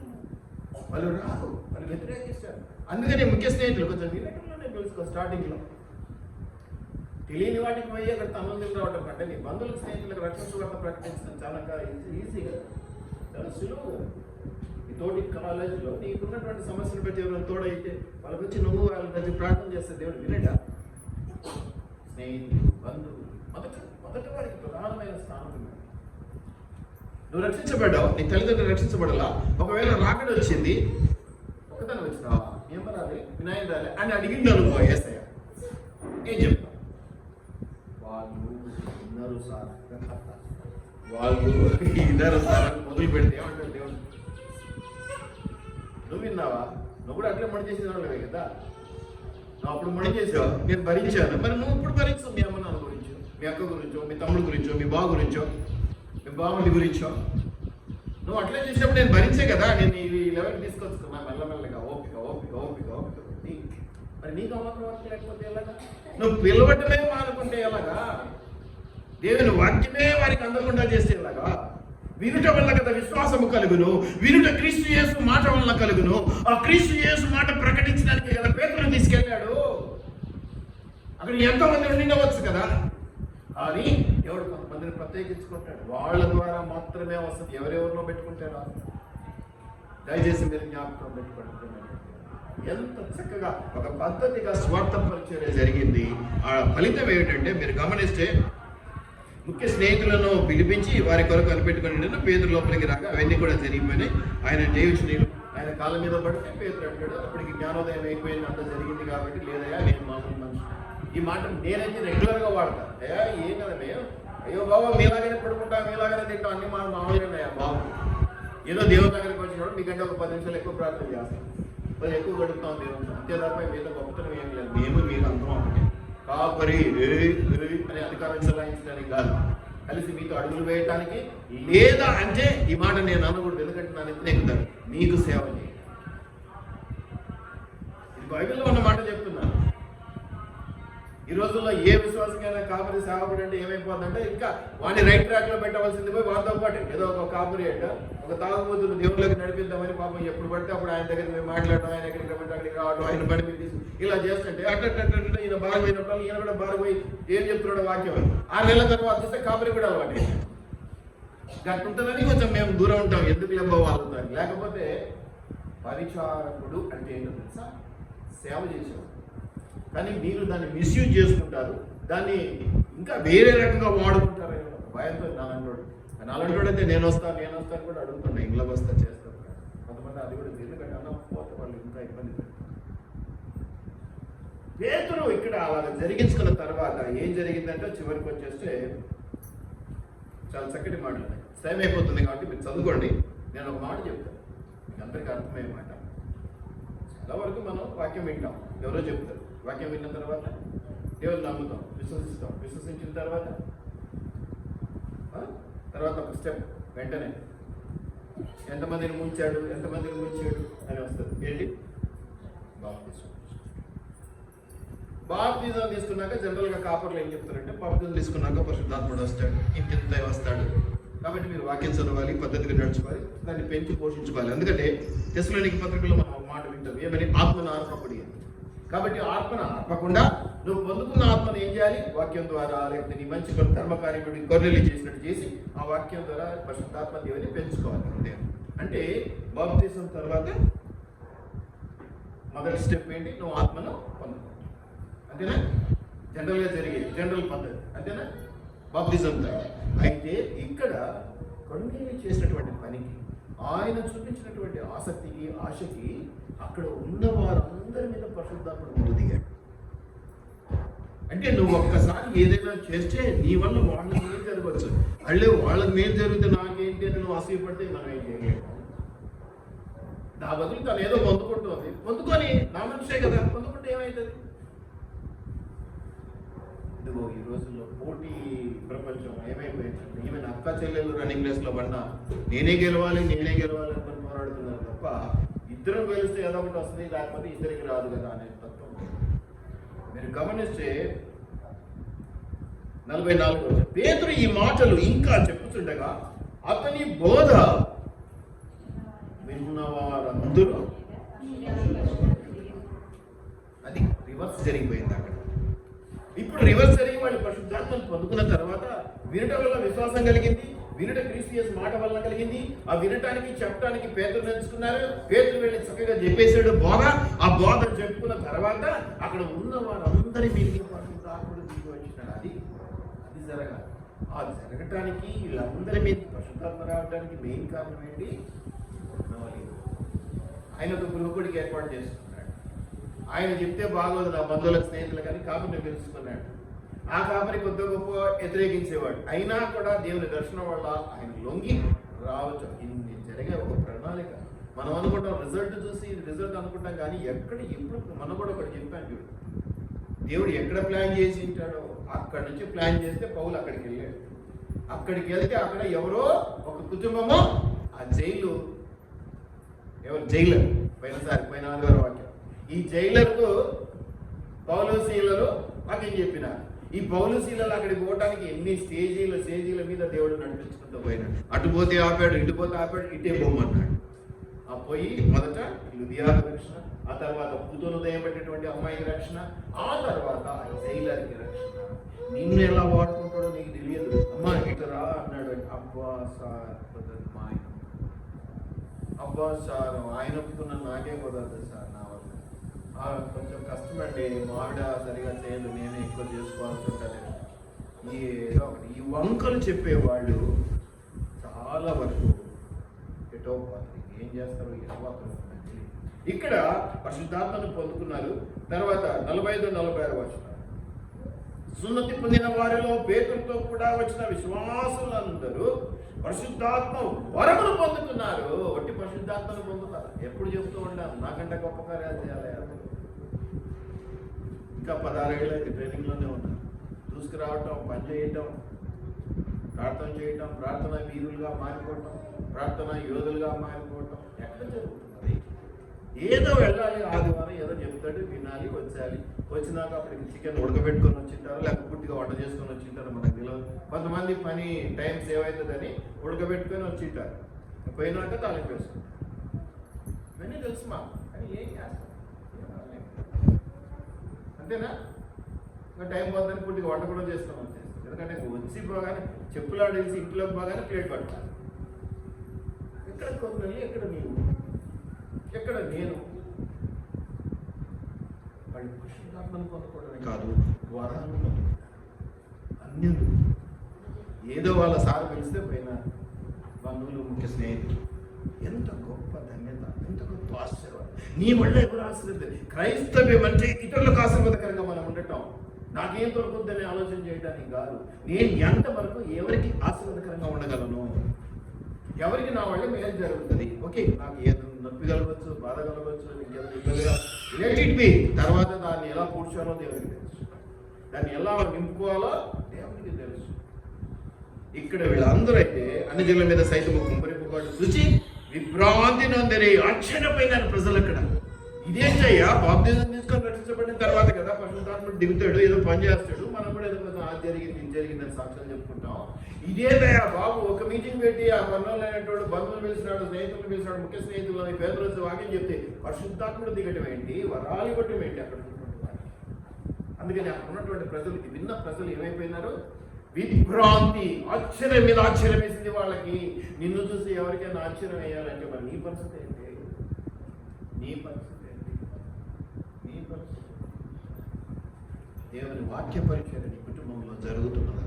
వాళ్ళు రాదు, వాళ్ళు వ్యతిరేకిస్తారు. అందుకనే ముఖ్య స్నేహితులు కొంచెం వినటంలోనే తెలుసుకో. స్టార్టింగ్లో తెలియని వాటికి పోయి అక్కడ తనులు రావడం కంటే నీ బంధువులకు స్నేహితులకు రక్షణ సువార్త ప్రకటించడం చాలా ఈజీగా, చాలా సులువుగా. ఈ తోటి కాలేజీలో నీకున్నటువంటి సమస్యలు బట్టి ఎవరైనా తోడైతే వాళ్ళకి వచ్చి నువ్వు వాళ్ళకి వచ్చి ప్రార్థన చేస్తే దేవుడు వినడా? స్నేహితులు, బంధువులు మొదటి వారికి ప్రధానమైన స్థానం ఉంది. నువ్వు రక్షించబడ్డావు, నీ తల్లిదండ్రులు రక్షించబడాలా. ఒకవేళ రాకడ వచ్చింది, ఒకదాని వచ్చినావా, ఏం రాలి, వినాయకుడు రాలి అని అడిగింది అనుకో యేసయ్య, ఏం చెప్తావు? వాళ్ళు ఇద్దరు సార్ మొదలు పెడితే ఏమంటారు దేవుడు? నువ్వు విన్నావా? నువ్వు కూడా అట్లే మడి చేసిన వాళ్ళవే కదా. నువ్వు అప్పుడు మడి చేసావు, నేను భరించాను. మరి నువ్వు ఇప్పుడు భరించు. మీ అమ్మ నాన్న గురించో, మీ అక్క గురించో, మీ తమ్ముడు గురించో, మీ బావ గురించో, మీ బావమడి గురించో నువ్వు అట్లే చేసినప్పుడు నేను భరించే కదా. నేను ఈ లెవెల్ తీసుకొచ్చుకున్నా మెల్లమెల్లగా, ఓపిక ఓపిక ఓపిక ఓపిక. మరి నీకు అమ్మకం లేకపోతే ఎలాగా? నువ్వు పిలవటమే మానుకుంటే ఎలాగా? దేవుని వాక్యమే వారికి అందకుండా చేస్తే ఎలాగా? వినుట వల్ల కదా విశ్వాసము కలుగును, వినుట క్రీస్తు యేసు మాట వల్ల కలుగును. ఆ క్రీస్తు యేసు మాట ప్రకటించడానికి కదా పేతురుని తీసుకెళ్ళాడు. అక్కడ ఎంతో మంది ఉండినవచ్చు కదా, కానీ ఎవడు కొంతమందిని ప్రత్యేకించుకుంటాడు. వాళ్ళ ద్వారా మాత్రమే వస్తుంది. ఎవరెవరిలో పెట్టుకుంటారా? దయచేసి మీరు జ్ఞాపకం పెట్టుకుంటున్నారు. ఎంత చక్కగా ఒక పద్ధతిగా స్వార్థ పరిచర్య జరిగింది. ఆ ఫలితం ఏమిటంటే మీరు గమనిస్తే ముఖ్య స్నేహితులను పిలిపించి వారి కొరకు కనిపెట్టుకుని పేదరు లోపలికి రాక అవన్నీ కూడా జరిగిపోయినాయి. ఆయన దేవిష్ణులు ఆయన కాళ్ళ మీద పడితే పేదరు అంటాడు, అప్పటికి జ్ఞానోదయం అయిపోయింది, అంత జరిగింది కాబట్టి లేదయా నేను మామూలు మనిషి. ఈ మాట నేనైతే రెగ్యులర్గా వాడతాను. అయ్యా ఏం కదా మేము, అయ్యో బాబా మీలాగానే పడుకుంటా, మీలాగానే తింటాం, అన్ని మనం మామూలుగా ఉన్నాయా బాబు. ఏదో దేవుని దగ్గరికి వచ్చినప్పుడు మీకంటే ఒక 10 నిమిషాలు ఎక్కువ ప్రార్థన చేస్తాం, కొంచెం ఎక్కువ గడుపుతాం దేవుడు. అంతే తప్ప మీద గొప్పతనం ఏం లేదు. మేము మీరు అందరం ఒకటే. కాపరి అనే అధికారం చెలాయించడానికి కాదు, కలిసి మీతో అడుగులు వేయటానికి. లేదా అంటే ఈ మాట నేను అనకూడదు, ఎందుకంటే నా నెత్తిన ఎక్కుతాను, మీకు సేవ చేయాలి. ఇది బైబిల్లో ఉన్న మాట చెప్తున్నాను. ఈ రోజుల్లో ఏ విశ్వాసకైనా కాపరి సేవకుడు అంటే ఏమైపోతుందంటే ఇంకా వాడిని రైట్ ట్రాక్ లో పెట్టవలసింది పోయి వారితో పాటు ఏదో ఒక కాపరి అంటే ఒక తాగుబోతులు దేవుళ్ళకి నడిపిద్దామని పాపం ఎప్పుడు పడితే అప్పుడు ఆయన దగ్గర మేము మాట్లాడటం, ఆయన ఎక్కడికి రమ్మంటే అక్కడికి రావడం, ఆయన పని మీద ఇలా చేస్తుంటే అట్ట ఈయన బాగా పోయినప్పుడు ఈయన కూడా బాగా పోయి ఏం చెప్తున్నాడు వాక్యం. 6 నెలల తర్వాత చూస్తే కాపరి కూడా అలవాటు గట్టు ఉంటుందని కొంచెం మేము దూరం ఉంటాం. ఎందుకు లేకపోవాలి? లేకపోతే పరిచారకుడు అంటే ఏంటో తెలుసా? సేవ చేసేవాడు. కానీ మీరు దాన్ని మిస్యూజ్ చేసుకుంటారు, దాన్ని ఇంకా వేరే రకంగా వాడుకుంటారు భయంతో. నాలంటోడు అయితే నేను వస్తాను కూడా అడుగుతున్నా, ఇంట్లోకి వస్తా చేస్తాను. కొంతమంది అది కూడా ఎందుకంటే అన్నపోతే వాళ్ళు ఇంకా ఇబ్బంది పెడతారు. పేతురు ఇక్కడ అలా జరిగించుకున్న తర్వాత ఏం జరిగిందంటే చివరికి వచ్చేస్తే చాలా చక్కటి మాటలు ఉన్నాయి. టైం అయిపోతుంది కాబట్టి మీరు చదువుకోండి. నేను ఒక మాట చెప్తాను, మీకు అందరికీ అర్థమయ్యే మాట. చాలా వరకు మనం వాక్యం వింటాం, ఎవరో చెప్తారు, వాక్యం విన్న తర్వాత దేవుని నమ్ముతాం, విశ్వసిస్తాం. విశ్వసించిన తర్వాత ఒక స్టెప్ వెంటనే ఎంతమందిని ముంచాడు అని వస్తుంది. ఏంటి? బాప్తిజం తీసుకున్నాక జనరల్గా కాపర్లు ఏం చెప్తారంటే, బాప్తిజం తీసుకున్నాక పరిశుద్ధాత్ముడు వస్తాడు, ఇంత వస్తాడు. కాబట్టి మీరు వాక్యం చదవాలి, పద్ధతిగా నడుచుకోవాలి, దాన్ని పెంచి పోషించుకోవాలి. ఎందుకంటే తెస్సలోనికీ పత్రికలో మనం మాట వింటాం, ఏమని? ఆత్మను ఆర్పకుడి అని. కాబట్టి ఆత్మను ఆర్పకుండా నువ్వు పొందుకున్న ఆత్మను ఏం చేయాలి? వాక్యం ద్వారా, లేకపోతే నీ మంచి ధర్మకార్యముడి గొర్రెలు చేసినట్టు చేసి ఆ వాక్యం ద్వారా పరిశుద్ధాత్మ దేవుని పెంచుకోవాలి. అంతే. అంటే బాప్తిజం తర్వాత మొదటి స్టెప్ ఏంటి? నువ్వు ఆత్మను పొందుకో. అంతేనా? జనరల్గా జరిగేది, జనరల్ పద్ధతి. అంతేనా? బాప్తిజం తర్వాత. అయితే ఇక్కడ కొర్నేలియు చేసినటువంటి పనికి, ఆయన చూపించినటువంటి ఆసక్తికి, ఆశకి అక్కడ ఉన్న వారందరి మీద పరిశుద్ధాత్ముడు ముందు దిగాడు. అంటే నువ్వు ఒక్కసారి ఏదైనా చేస్తే నీ వల్ల వాళ్ళకి మేలు జరగవచ్చు. అళ్ళే వాళ్ళకి మేలు జరిగితే నాకేంటి అని నువ్వు అసూయపడితే మనం ఏం చేయలేము. నా బదులు తను ఏదో పొందుకుంటుంది, పొందుకొని నా మనిషే కదా, పొందుకుంటే ఏమవుతుంది? ఇదిగో ఈ రోజుల్లో పోటీ ప్రపంచం ఏమైపోయింది. ఈవెన్ అక్క చెల్లెలు రన్నింగ్ రేస్లో పడినా నేనే గెలవాలి అని పోరాడుతున్నారు తప్ప, ఇద్దరం గెలిస్తే ఏదో ఒకటి వస్తుంది, లేకపోతే ఇద్దరికి రాదు కదా అనే తత్వం. మీరు గమనిస్తే 44 పేతురు ఈ మాటలు ఇంకా చెప్పుతుండగా అతని బోధ విన్నవారందరూ, అది రివర్స్ జరిగిపోయింది అక్కడ. ఇప్పుడు రివర్స్ జరిగి వాళ్ళు పరిశుద్ధాత్మను పొందుకున్న తర్వాత వినటం వల్ల విశ్వాసం కలిగింది, వినట క్రీస్తు మాట వల్ల కలిగింది. ఆ వినటానికి చెప్పడానికి పేతురు నేర్చుకున్నారు. పేతురు వెళ్ళి చక్కగా చెప్పేశాడు బోధ. ఆ బోధ చెప్పుకున్న తర్వాత అక్కడ ఉన్న వారందరి మీదకి పరిశుద్ధాత్ముడు దిగి వచ్చినాడు. అది జరగాలి. ఆ జరగటానికి, వీళ్ళందరి మీదకి పరిశుద్ధాత్మ రావడానికి మెయిన్ కారణం ఏంటి? ఆయన ఒక గృహకుడికి ఏర్పాటు చేసుకున్నాడు. ఆయన చెప్తే బాగోదు నా బంధువులకు, స్నేహితులు కానీ కాపుని పిలుచుకున్నాడు. ఆ కాపరి కొద్ది గొప్ప వ్యతిరేకించేవాడు. అయినా కూడా దేవుని దర్శనం వల్ల ఆయన లొంగి రావచ్చు. ఇన్ని జరిగే ఒక ప్రణాళిక. మనం అనుకుంటాం రిజల్ట్ చూసి రిజల్ట్ అనుకుంటాం, కానీ ఎప్పుడు మనం కూడా ఒకటి చెప్పాను చూడు, దేవుడు ఎక్కడ ప్లాన్ చేసి ఉంటాడో అక్కడి నుంచి ప్లాన్ చేస్తే పౌలు అక్కడికి వెళ్ళాడు. అక్కడికి వెళ్తే అక్కడ ఎవరో ఒక కుటుంబము, ఆ జైలు జైలర్, పోయిన ఆదివారం వాక్యం, ఈ జైలర్కు పౌలు శీలలు వాక్యం చెప్పినారు. ఈ పౌలు శీలలు అక్కడికి పోవటానికి ఎన్ని స్టేజీల మీద దేవుడు నడిపించుకుంటూ పోయినాడు. అటు పోతే ఆపాడు, ఇటు పోతే ఆపాడు, ఇటే పోమన్నాడు. ఆ పోయి మొదట లుధియాకు రక్షణ, ఆ తర్వాత పూతోను దయబెట్టేటువంటి అమ్మాయికి రక్షణ, ఆ తర్వాత జైలర్కి రక్షణ. నిన్ను ఎలా వాడుకుంటాడో నీకు తెలియదు. అమ్మా ఇటు రా అన్నాడు. అబ్బా సార్ ఆయన ఒప్పుకున్న నాకే కుదరదు సార్, నా వల్ల కొంచెం కష్టమండి, మావిడ సరిగా చేయదు, నేనే ఎక్కువ చేసుకోవాల్సి ఉంటుంది. ఏదో ఒకటి ఈ వంకలు చెప్పేవాళ్ళు చాలా వరకు ఎటో ఏం చేస్తారు, ఎలా ఇక్కడ పరిశుద్ధాత్మను పొందుకున్నారు. తర్వాత 45-46 వచనాలు. సున్నతి పొందిన వారిలో పేతురుతో కూడా వచ్చిన విశ్వాసులందరూ పరిశుద్ధాత్మ వరమును పొందుతున్నారు. ఒట్టి పరిశుద్ధాత్మను పొందుతారు. ఎప్పుడు చెప్తూ ఉంటాను, నాకంటే గొప్ప కార్యాలు చేయాలి. ఇంకా 16 ఏళ్ళు అయితే ట్రైనింగ్లోనే ఉన్నాను. చూసుకురావటం, పని చేయటం, ప్రార్థన చేయటం, ప్రార్థన వీరులుగా మారిపోవటం, ప్రార్థన యోధులుగా మారిపోవటం ఎక్కడ జరుగుతున్నది? ఏదో వెళ్ళాలి, ఆదివారం ఏదో చెప్తాడు, వినాలి, వచ్చాలి. వచ్చినాక అప్పటికి చికెన్ ఉడకబెట్టుకొని వచ్చింటారు, లేకపోతే పుట్టిగా వంట చేసుకొని వచ్చింటారు, మనకు తెలియదు. కొంతమంది పని టైం సేవ్ అవుతుందని ఉడకబెట్టుకొని వచ్చింటారు, పోయినాక తాలింపు వేసుకుంటారు. ఇవన్నీ తెలుసు మా, కానీ ఏం చేస్తాం? అంతేనా? ఇంకా టైం పోతుందని పుట్టిగా వంట కూడా చేసుకొని వచ్చేస్తాం. ఎందుకంటే వచ్చి పోగానే చెప్పులు ఆడేసి ఇంట్లోకి పోగానే ప్లేట్ పట్టాలి. ఎక్కడ కొందరు, ఎక్కడ నీవు, ఎక్కడ నేను? వాళ్ళు పరిశుద్ధాత్మను పొందుకోవడమే కాదు, వరాలను పొందుకోవడం. అన్యులు ఏదో వాళ్ళ సార్ పిలిస్తే పోయినా, బంధువులు, ముఖ్య స్నేహితులు. ఎంత గొప్ప ధన్యత, ఎంత గొప్ప ఆశీర్వాదం. నీ వల్ల ఎవరు ఆశీర్వదించారు? క్రైస్తవ్యం అంటే ఇతరులకు ఆశీర్వాదకరంగా మనం ఉండటం, నాకేం దొరుకుతుందని ఆలోచన చేయడానికి కాదు. నేను ఎంతవరకు ఎవరికి ఆశీర్వాదకరంగా ఉండగలను, ఎవరికి నా వల్ల మేలు జరుగుతుంది. ఓకే, నాకు ఏదో నొప్పి కలగవచ్చు, బాధ కలగవచ్చు, ఇంకేదో ఇబ్బందిగా లెట్ ఇట్ బి. తర్వాత దాన్ని ఎలా పూడ్చాలో దేవుడికి తెలుసు, దాన్ని ఎలా నింపుకోవాలో దేవుడికి తెలుసు. ఇక్కడ వీళ్ళందరూ అయితే అన్ని జనుల మీద సైతం కుంపరింపబడి చూచి విభ్రాంతి నొందరి, ఆశ్చర్యపోయినారు ప్రజలు. అక్కడ ఇదేంటయ్యా, బాప్తిజం తీసుకొని రక్షించబడిన తర్వాత కదా పరిశుద్ధాత్ముడు దిగుతాడు, ఏదో పని చేస్తాడు, మనం కూడా ఏదో అది జరిగింది ఇది జరిగిందని సాక్ష్యాలు చెప్పుకుంటాం. ఇదేదయ్యా బాబు, ఒక మీటింగ్ పెట్టి ఆ పనులైనటువంటి బంధువులు పిలిచినాడు, స్నేహితులు పిలిచినాడు, ముఖ్య స్నేహితులు పేదలు వాక్యం చెప్తే పరిశుద్ధాత్ముడు దిగటం ఏంటి, వరాలు ఇవ్వటం ఏంటి అక్కడ ఉన్నటువంటి వారికి. అందుకని అక్కడ ఉన్నటువంటి ప్రజలు, విన్న ప్రజలు ఏమైపోయినారు, విభ్రాంతి, ఆశ్చర్యం మీద ఆశ్చర్యం వేసింది వాళ్ళకి. నిన్ను చూసి ఎవరికైనా ఆశ్చర్యం వేయాలంటే మరి నీ పరిస్థితి ఏంటి, నీ పరిస్థితి ఏంటి, నీ పరిస్థితి. దేవుని వాక్య పరిచయం నీ కుటుంబంలో జరుగుతున్నదా?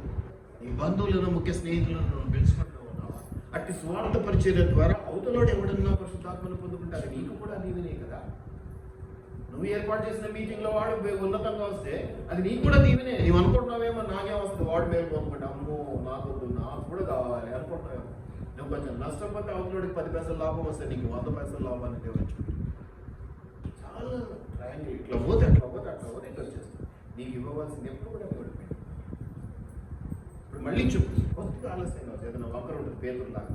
నీ బంధువులను ముఖ్య స్నేహితులను పిలుచుకుంటూ ఉన్నావా? అట్టి స్వార్థ పరిచయం ద్వారా అవతలోడు ఎవడన్నా పరిశుద్ధాత్మను పొందుకుంటారు, నీకు కూడా నీవినే కదా. నువ్వు ఏర్పాటు చేసిన మీటింగ్లో వాడు ఉన్నతంగా వస్తే అది నీకు కూడా దీవెనే. నీవు అనుకుంటున్నావేమో నాకే వస్తుంది, వాడు మేలు అనుకుంటా, అమ్మో నాకొద్దు, నాకు కూడా కావాలి అనుకుంటున్నావేమో. నువ్వు కొంచెం నష్టపోతే అవతలోడికి 10 పైసలు లాభం వస్తే నీకు 100 పైసలు లాభం అని దేవుడు. చాలా ట్రయాంగిల్, ఇట్లా పోతే అట్లా పోతే అట్లా పోతే ఇట్లా వచ్చేస్తుంది. నీకు ఇవ్వవలసింది ఎప్పుడు కూడా దేవుడు. ఇప్పుడు మళ్ళీ చెప్పు, కొత్తగా ఆలస్యంగా ఏదైనా ఒక్కరు ఉంటుంది పేరులాగా,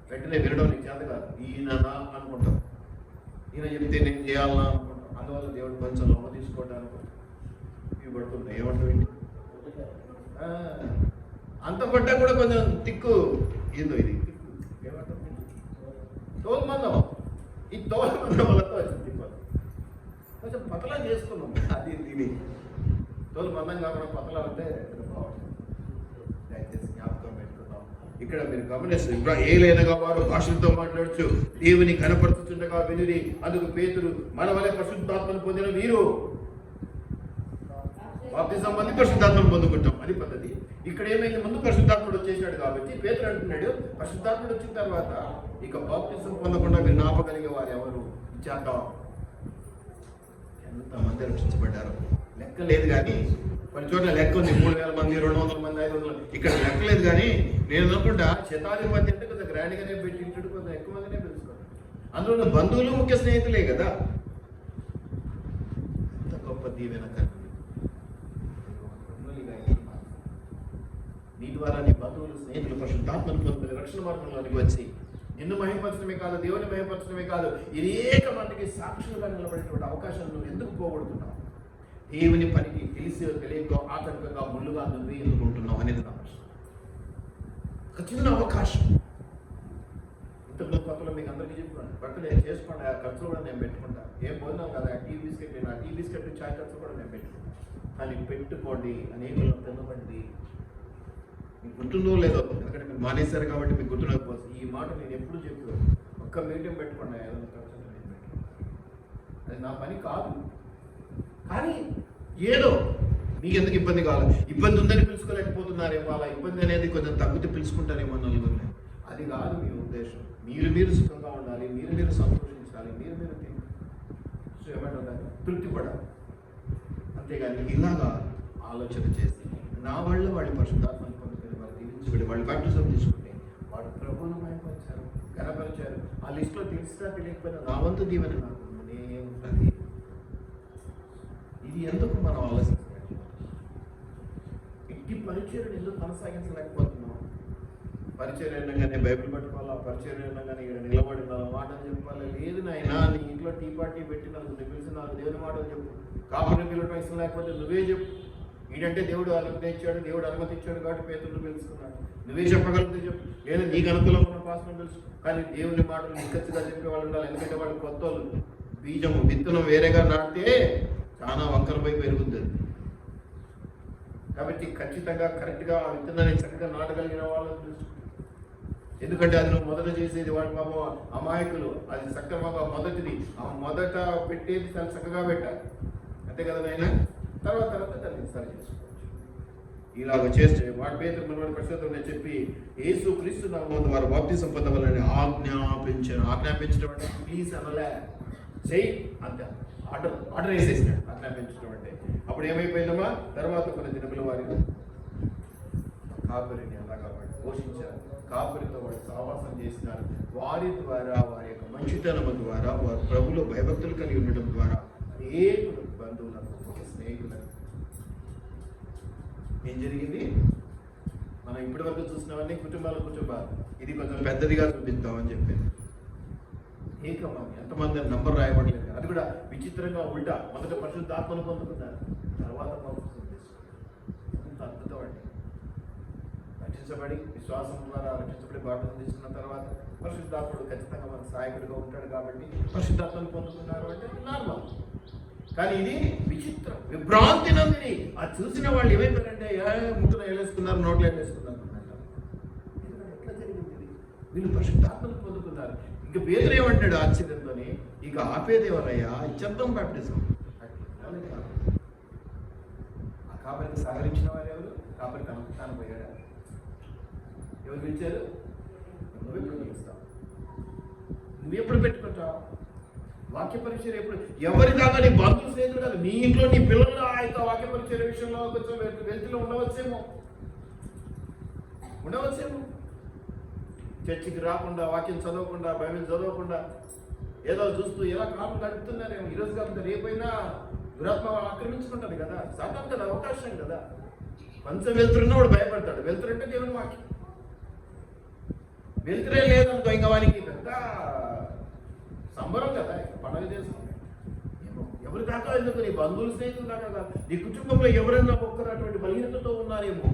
వెంటనే వినడం నీకు చేత కాదు, ఈయననా అనుకుంటాం, ఈయన చెప్తే నేను చేయాలన్నా అనుకుంటాం. అందువల్ల దేవుడు కొంచెం లోపల తీసుకోవడానికి ఇవి పడుతున్నాయి. ఏమంటావు, అంత పడ్డా కూడా కొంచెం తిక్కు ఏందో ఇది తిక్కు ఏమంటారు, తోలుమందం. ఈ తోలుమందం వల్లతో వచ్చింది కొంచెం పతలా చేసుకున్నాం. అది దీని తోలుమందం కాకుండా పతలా ఉంటే బాగుంటుంది. దయచేసి జ్ఞాపకం పెట్టుకున్నాం. ఇక్కడ మీరు గమనిస్తారు, ఏలైనగా వారు భాషలతో మాట్లాడచ్చు, దేవుని కనపడుతుండగా వినిరి. అందుకు పేతురు, మన వలె పరిశుద్ధాత్మను పొందిన వీరు బాప్తిజం పొంది పరిశుద్ధాత్మను పొందుకుంటాం, అది పద్ధతి. ఇక్కడ ఏమైంది, ముందు పరిశుద్ధాత్ముడు వచ్చేసాడు కాబట్టి పేతురు అంటున్నాడు, పరిశుద్ధాత్ముడు వచ్చిన తర్వాత ఇక బాప్తిజం పొందకుండా మీరు నాపగలిగే వారు ఎవరు చేద్దాం. ఎంతమంది రక్షించబడ్డారు లెక్క లేదు. కానీ కొన్ని చోట్ల లెక్క ఉంది, 3000 మంది, 200 మంది, 500. ఇక్కడ లెక్క లేదు. కానీ నేను అనుకుంటా శతాధిపతి అంటే కొంత గ్రాండ్గానే పెట్టింటాడు, కొంత ఎక్కువ మందినే తెలుసుకోండి. అందులో బంధువులు ముఖ్య స్నేహితులే కదా. అంత గొప్ప దీవెన నీ ద్వారా నీ బంధువులు స్నేహితులు పరిశుద్ధాత్మను పొందుకుని రక్షణ మార్గంలోనికి వచ్చి నిన్ను మహిమపరచడమే కాదు, దేవుని మహిమపరచడమే కాదు, అనేక మందికి సాక్షులుగా నిలబడేటువంటి అవకాశాలు నువ్వు ఎందుకు పోగొడుతున్నావు? దేవుని పనికి తెలిసి తెలియక ఆటంకంగా ముళ్ళుగా నువ్వే ఎందుకుంటున్నావు అనేది నా ప్రశ్న. ఒక చిన్న అవకాశం. ఇంతకుముందు కొత్తలో మీకు అందరికీ చెప్పుకున్నాను, బర్త్డే చేసుకోండి, ఆ ఖర్చులు కూడా నేను పెట్టుకుంటాను. ఏం పోయినాం కదా, టీ బిస్కెట్, నేను ఆ టీ బిస్కెట్ చాయ్ ఖర్చు కూడా నేను పెట్టుకుంటాను. కానీ పెట్టుకోండి, అనేక తినబండి. మీకు గుర్తుందో లేదో, ఎందుకంటే మీరు మానేశారు కాబట్టి మీకు గుర్తుండకపోవచ్చు. ఈ మాట నేను ఎప్పుడు చెప్పాను, ఒక్క మీటింగ్ పెట్టుకున్నా, ఏదైనా ఖర్చు నేను పెట్టుకున్నాను. అది నా పని కాదు. కానీ ఏదో మీకు ఎందుకు ఇబ్బంది కావాలి, ఇబ్బంది ఉందని పిలుచుకోలేకపోతున్నారేమో, అలా ఇబ్బంది అనేది కొంచెం తగ్గితే పిలుచుకుంటారేమో నలుగురిని. అది కాదు మీ ఉద్దేశం. మీరు సుఖంగా ఉండాలి, మీరు సంతోషించాలి, మీరు ఏమంటారు తృప్తిపడాలి. అంతేగాని ఇలాగా ఆలోచన చేసి నా వల్ల వాడి పరిశుద్ధాత్మను పొందుకొని వాళ్ళు దీవించబడి వాళ్ళు బాప్టిజం తీసుకుంటే వాడు ప్రభువును మహిమపరిచారు, గణపరిచారు. ఆ లిస్టులో తెలిసినా తెలియకపోయినా నా వంతు దీవెన నాకు ఉంటుంది. ఇది ఎందుకు మనం ఆలోచించాలి? ఇంటి పరిచయం ఎందుకు కొనసాగించలేకపోతున్నాం? పరిచయం అనగానే బైబిల్ పట్టుకోవాలా, పరిచయం అనగానే ఇక్కడ నిలబడి నా మాటలు చెప్పాలి. లేదు నాయనా, నీ ఇంట్లో టీ పార్టీ పెట్టి నాకు పిలిచి నాకు దేవుని మాటలు చెప్పు. కాపుని పిలవటం ఇష్టం లేకపోతే నువ్వే చెప్పు. ఏంటంటే దేవుడు అనుమతి ఇచ్చాడు, దేవుడు అనుమతి ఇచ్చాడు కాబట్టి పేతులు పిలుచుకున్నాడు. నువ్వే చెప్పగలిగితే చెప్పు, లేదా నీకు అనుకూలంగా పాస్టర్ తెలుసు. కానీ దేవుని మాటలు నిక్కచ్చిగా చెప్పే వాళ్ళు ఉండాలి. ఎందుకంటే వాళ్ళు కొత్త వాళ్ళు. బీజము విత్తనం వేరేగా నాటితే చాలా వంకరపై పెరుగుతుంది. కాబట్టి ఖచ్చితంగా కరెక్ట్గా ఆ విత్తనాన్ని చక్కగా నాటగలిగిన వాళ్ళని తెలుసు. ఎందుకంటే అది నువ్వు మొదట చేసేది వాడి పాపం అమాయకులు, అది సక్రమంగా మొదటిది ఆ మొదట పెట్టేది చాలా చక్కగా పెట్టాలి. అంతే కదా నాయన, తర్వాత దాన్ని సరి చేసుకోవచ్చు. ఇలాగ చేస్తే వాడి పేరు మనవాడి పరిస్థితులు చెప్పి యేసు క్రీస్తు నామమున వారు బాప్తిసం పొందవాలని ఆజ్ఞాపించడం అంటే ప్లీజ్ అనలే, చెయ్యి అంతే, ఆర్డర్ వేసేసినాడు. ఆజ్ఞాపించడం అంటే అప్పుడు ఏమైపోయిందమ్మా, తర్వాత కొన్ని దినముల వారి కాపరిని అలా కాబట్టి పోషించారు, కాపురితో వాడు సావాసం చేసినారు. వారి ద్వారా, వారి యొక్క మంచితనము ద్వారా, వారి ప్రభులో భయభక్తులు కలిగి ఉండడం ద్వారా అనేకులు బంధువులకు, స్నేహితులకు ఏం జరిగింది? మనం ఇప్పటి వరకు చూసినవన్నీ కుటుంబాలు. ఇది కొంచెం పెద్దదిగా చూపిద్దామని చెప్పింది. ఏకమంది, ఎంతమంది నంబర్ రాయబడలేదు. అది కూడా విచిత్రంగా ఉల్టా. మొదట పరిశుద్ధాత్మను పొందుకున్నారు, తర్వాత అంత అద్భుతం అండి. రక్షించబడి విశ్వాసం ద్వారా రక్షించబడి బాటను తీసుకున్న తర్వాత పరిశుద్ధాత్ముడు ఖచ్చితంగా మనకు సహాయకుడిగా ఉంటాడు కాబట్టి పరిశుద్ధాత్మను పొందుకున్నారు అంటే నార్మల్. కానీ ఇది విచిత్రం, విభ్రాంతి నందిని. అది చూసిన వాళ్ళు ఏమైపోయారంటే ముక్కున వేలేసుకున్నారు, నోట్లో వేలేసుకున్నారు అంటారు. ఎట్లా జరిగింది? వీళ్ళు పరిశుద్ధాత్మను పొందుకున్నారు. ఇక పేదలు ఏమంటాడు ఆశ్చర్యంతోని, ఇక ఆపేది ఎవరయ్యా? ఇచ్చేద్దాం బాప్టిజం. ఆ కాపరికి సహకరించిన వారు ఎవరు? కాపరికి తాను పోయాడా? ఎవరు పిలిచారు? నువ్వు ఎప్పుడు పిలుస్తావు? నువ్వు ఎప్పుడు పెట్టుకుంటావు వాక్య పరిచర్య? ఎప్పుడు? ఎవరి కాదు, నీ బంధువులు స్నేహితులు కాదు, నీ ఇంట్లో నీ పిల్లలు ఆ యొక్క వాక్య పరిచర్య విషయంలో కొంచెం వెళ్తులో ఉండవచ్చేమో. చర్చికి రాకుండా, వాక్యం చదవకుండా, బైబిల్ చదవకుండా ఏదో చూస్తూ ఎలా కాలం గడుపుతున్నారేమో. ఈరోజు కాకుండా రేపైనా దురాత్మ ఆక్రమించుకుంటాడు కదా. సాధారణ కదా, అవకాశం కదా. కొంచెం వెళ్తున్నా వాడు భయపడతాడు. వెళ్తురంటే దేవుని వాక్యం. వెళ్తురే లేదనుకో ఇంకా వానికి పెద్ద సంబరం కదా, పండుగ చేసుకుంటాడు. ఎవరి దాకా ఎందుకు? నీ బంధువులు స్నేహితులు దాకా కాదు, నీ కుటుంబంలో ఎవరైనా ఒక్కరు అటువంటి బలహీనతతో ఉన్నారేమో.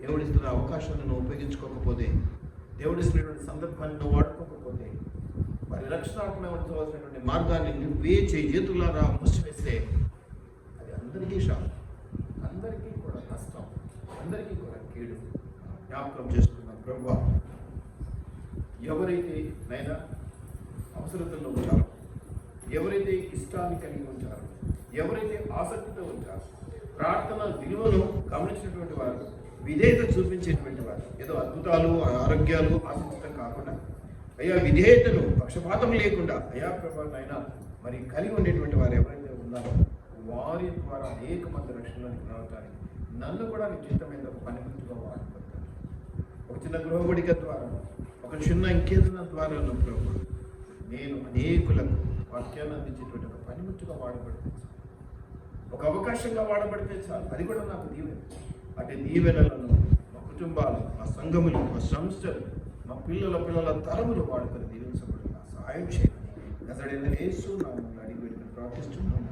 దేవుడిస్తున్న అవకాశాన్ని నువ్వు ఉపయోగించుకోకపోతే, దేవుడిస్తున్నటువంటి సందర్భాన్ని నువ్వు వాడుకోకపోతే, వారి రక్షణాత్మకమైనటువంటి మార్గాన్ని నువ్వే చేతులారా మూసివేస్తే అది అందరికీ శాపం, అందరికీ కూడా కష్టం, అందరికీ కూడా కీడు. జ్ఞాపకం చేసుకున్నాం ప్రభువా, ఎవరైతే నైనా అవసరతల్లో ఉంటారో, ఎవరైతే ఇష్టాన్ని కలిగి ఉంటారో, ఎవరైతే ఆసక్తితో ఉంటారో, ప్రార్థన విలువను గమనించినటువంటి వారు, విధేయత చూపించేటువంటి వారు, ఏదో అద్భుతాలు ఆరోగ్యాలు ఆశించడం కాకుండా అయ్యా విధేయతను పక్షపాతం లేకుండా అయా ప్రభావైనా మరి కలిగి ఉండేటువంటి వారు ఎవరైతే ఉన్నారో వారి ద్వారా అనేక మంది రక్షణలోనికి రావటానికి నన్ను కూడా నిశ్చితమైన ఒక పనిముట్టుగా వాడుకుంటాను. ఒక చిన్న గృహబడిక ద్వారా, ఒక చిన్న ఇంకేదైనా ద్వారా ప్రభు నేను అనేకులకు వాక్యాన్ని అందించేటువంటి ఒక పనిముట్టుగా వాడబడితే, ఒక అవకాశంగా వాడబడితే చాలు. అది కూడా నాకు దీవెన. అంటే దీవెనలను మా కుటుంబాలు, మా సంఘములు, మా సంస్థలు, మా పిల్లల తరములు వాడుకొని దీవించబడి నా సహాయం చేయాలి. నజరేయుడైన యేసు నామములో అడిగి ప్రార్థిస్తున్నాను.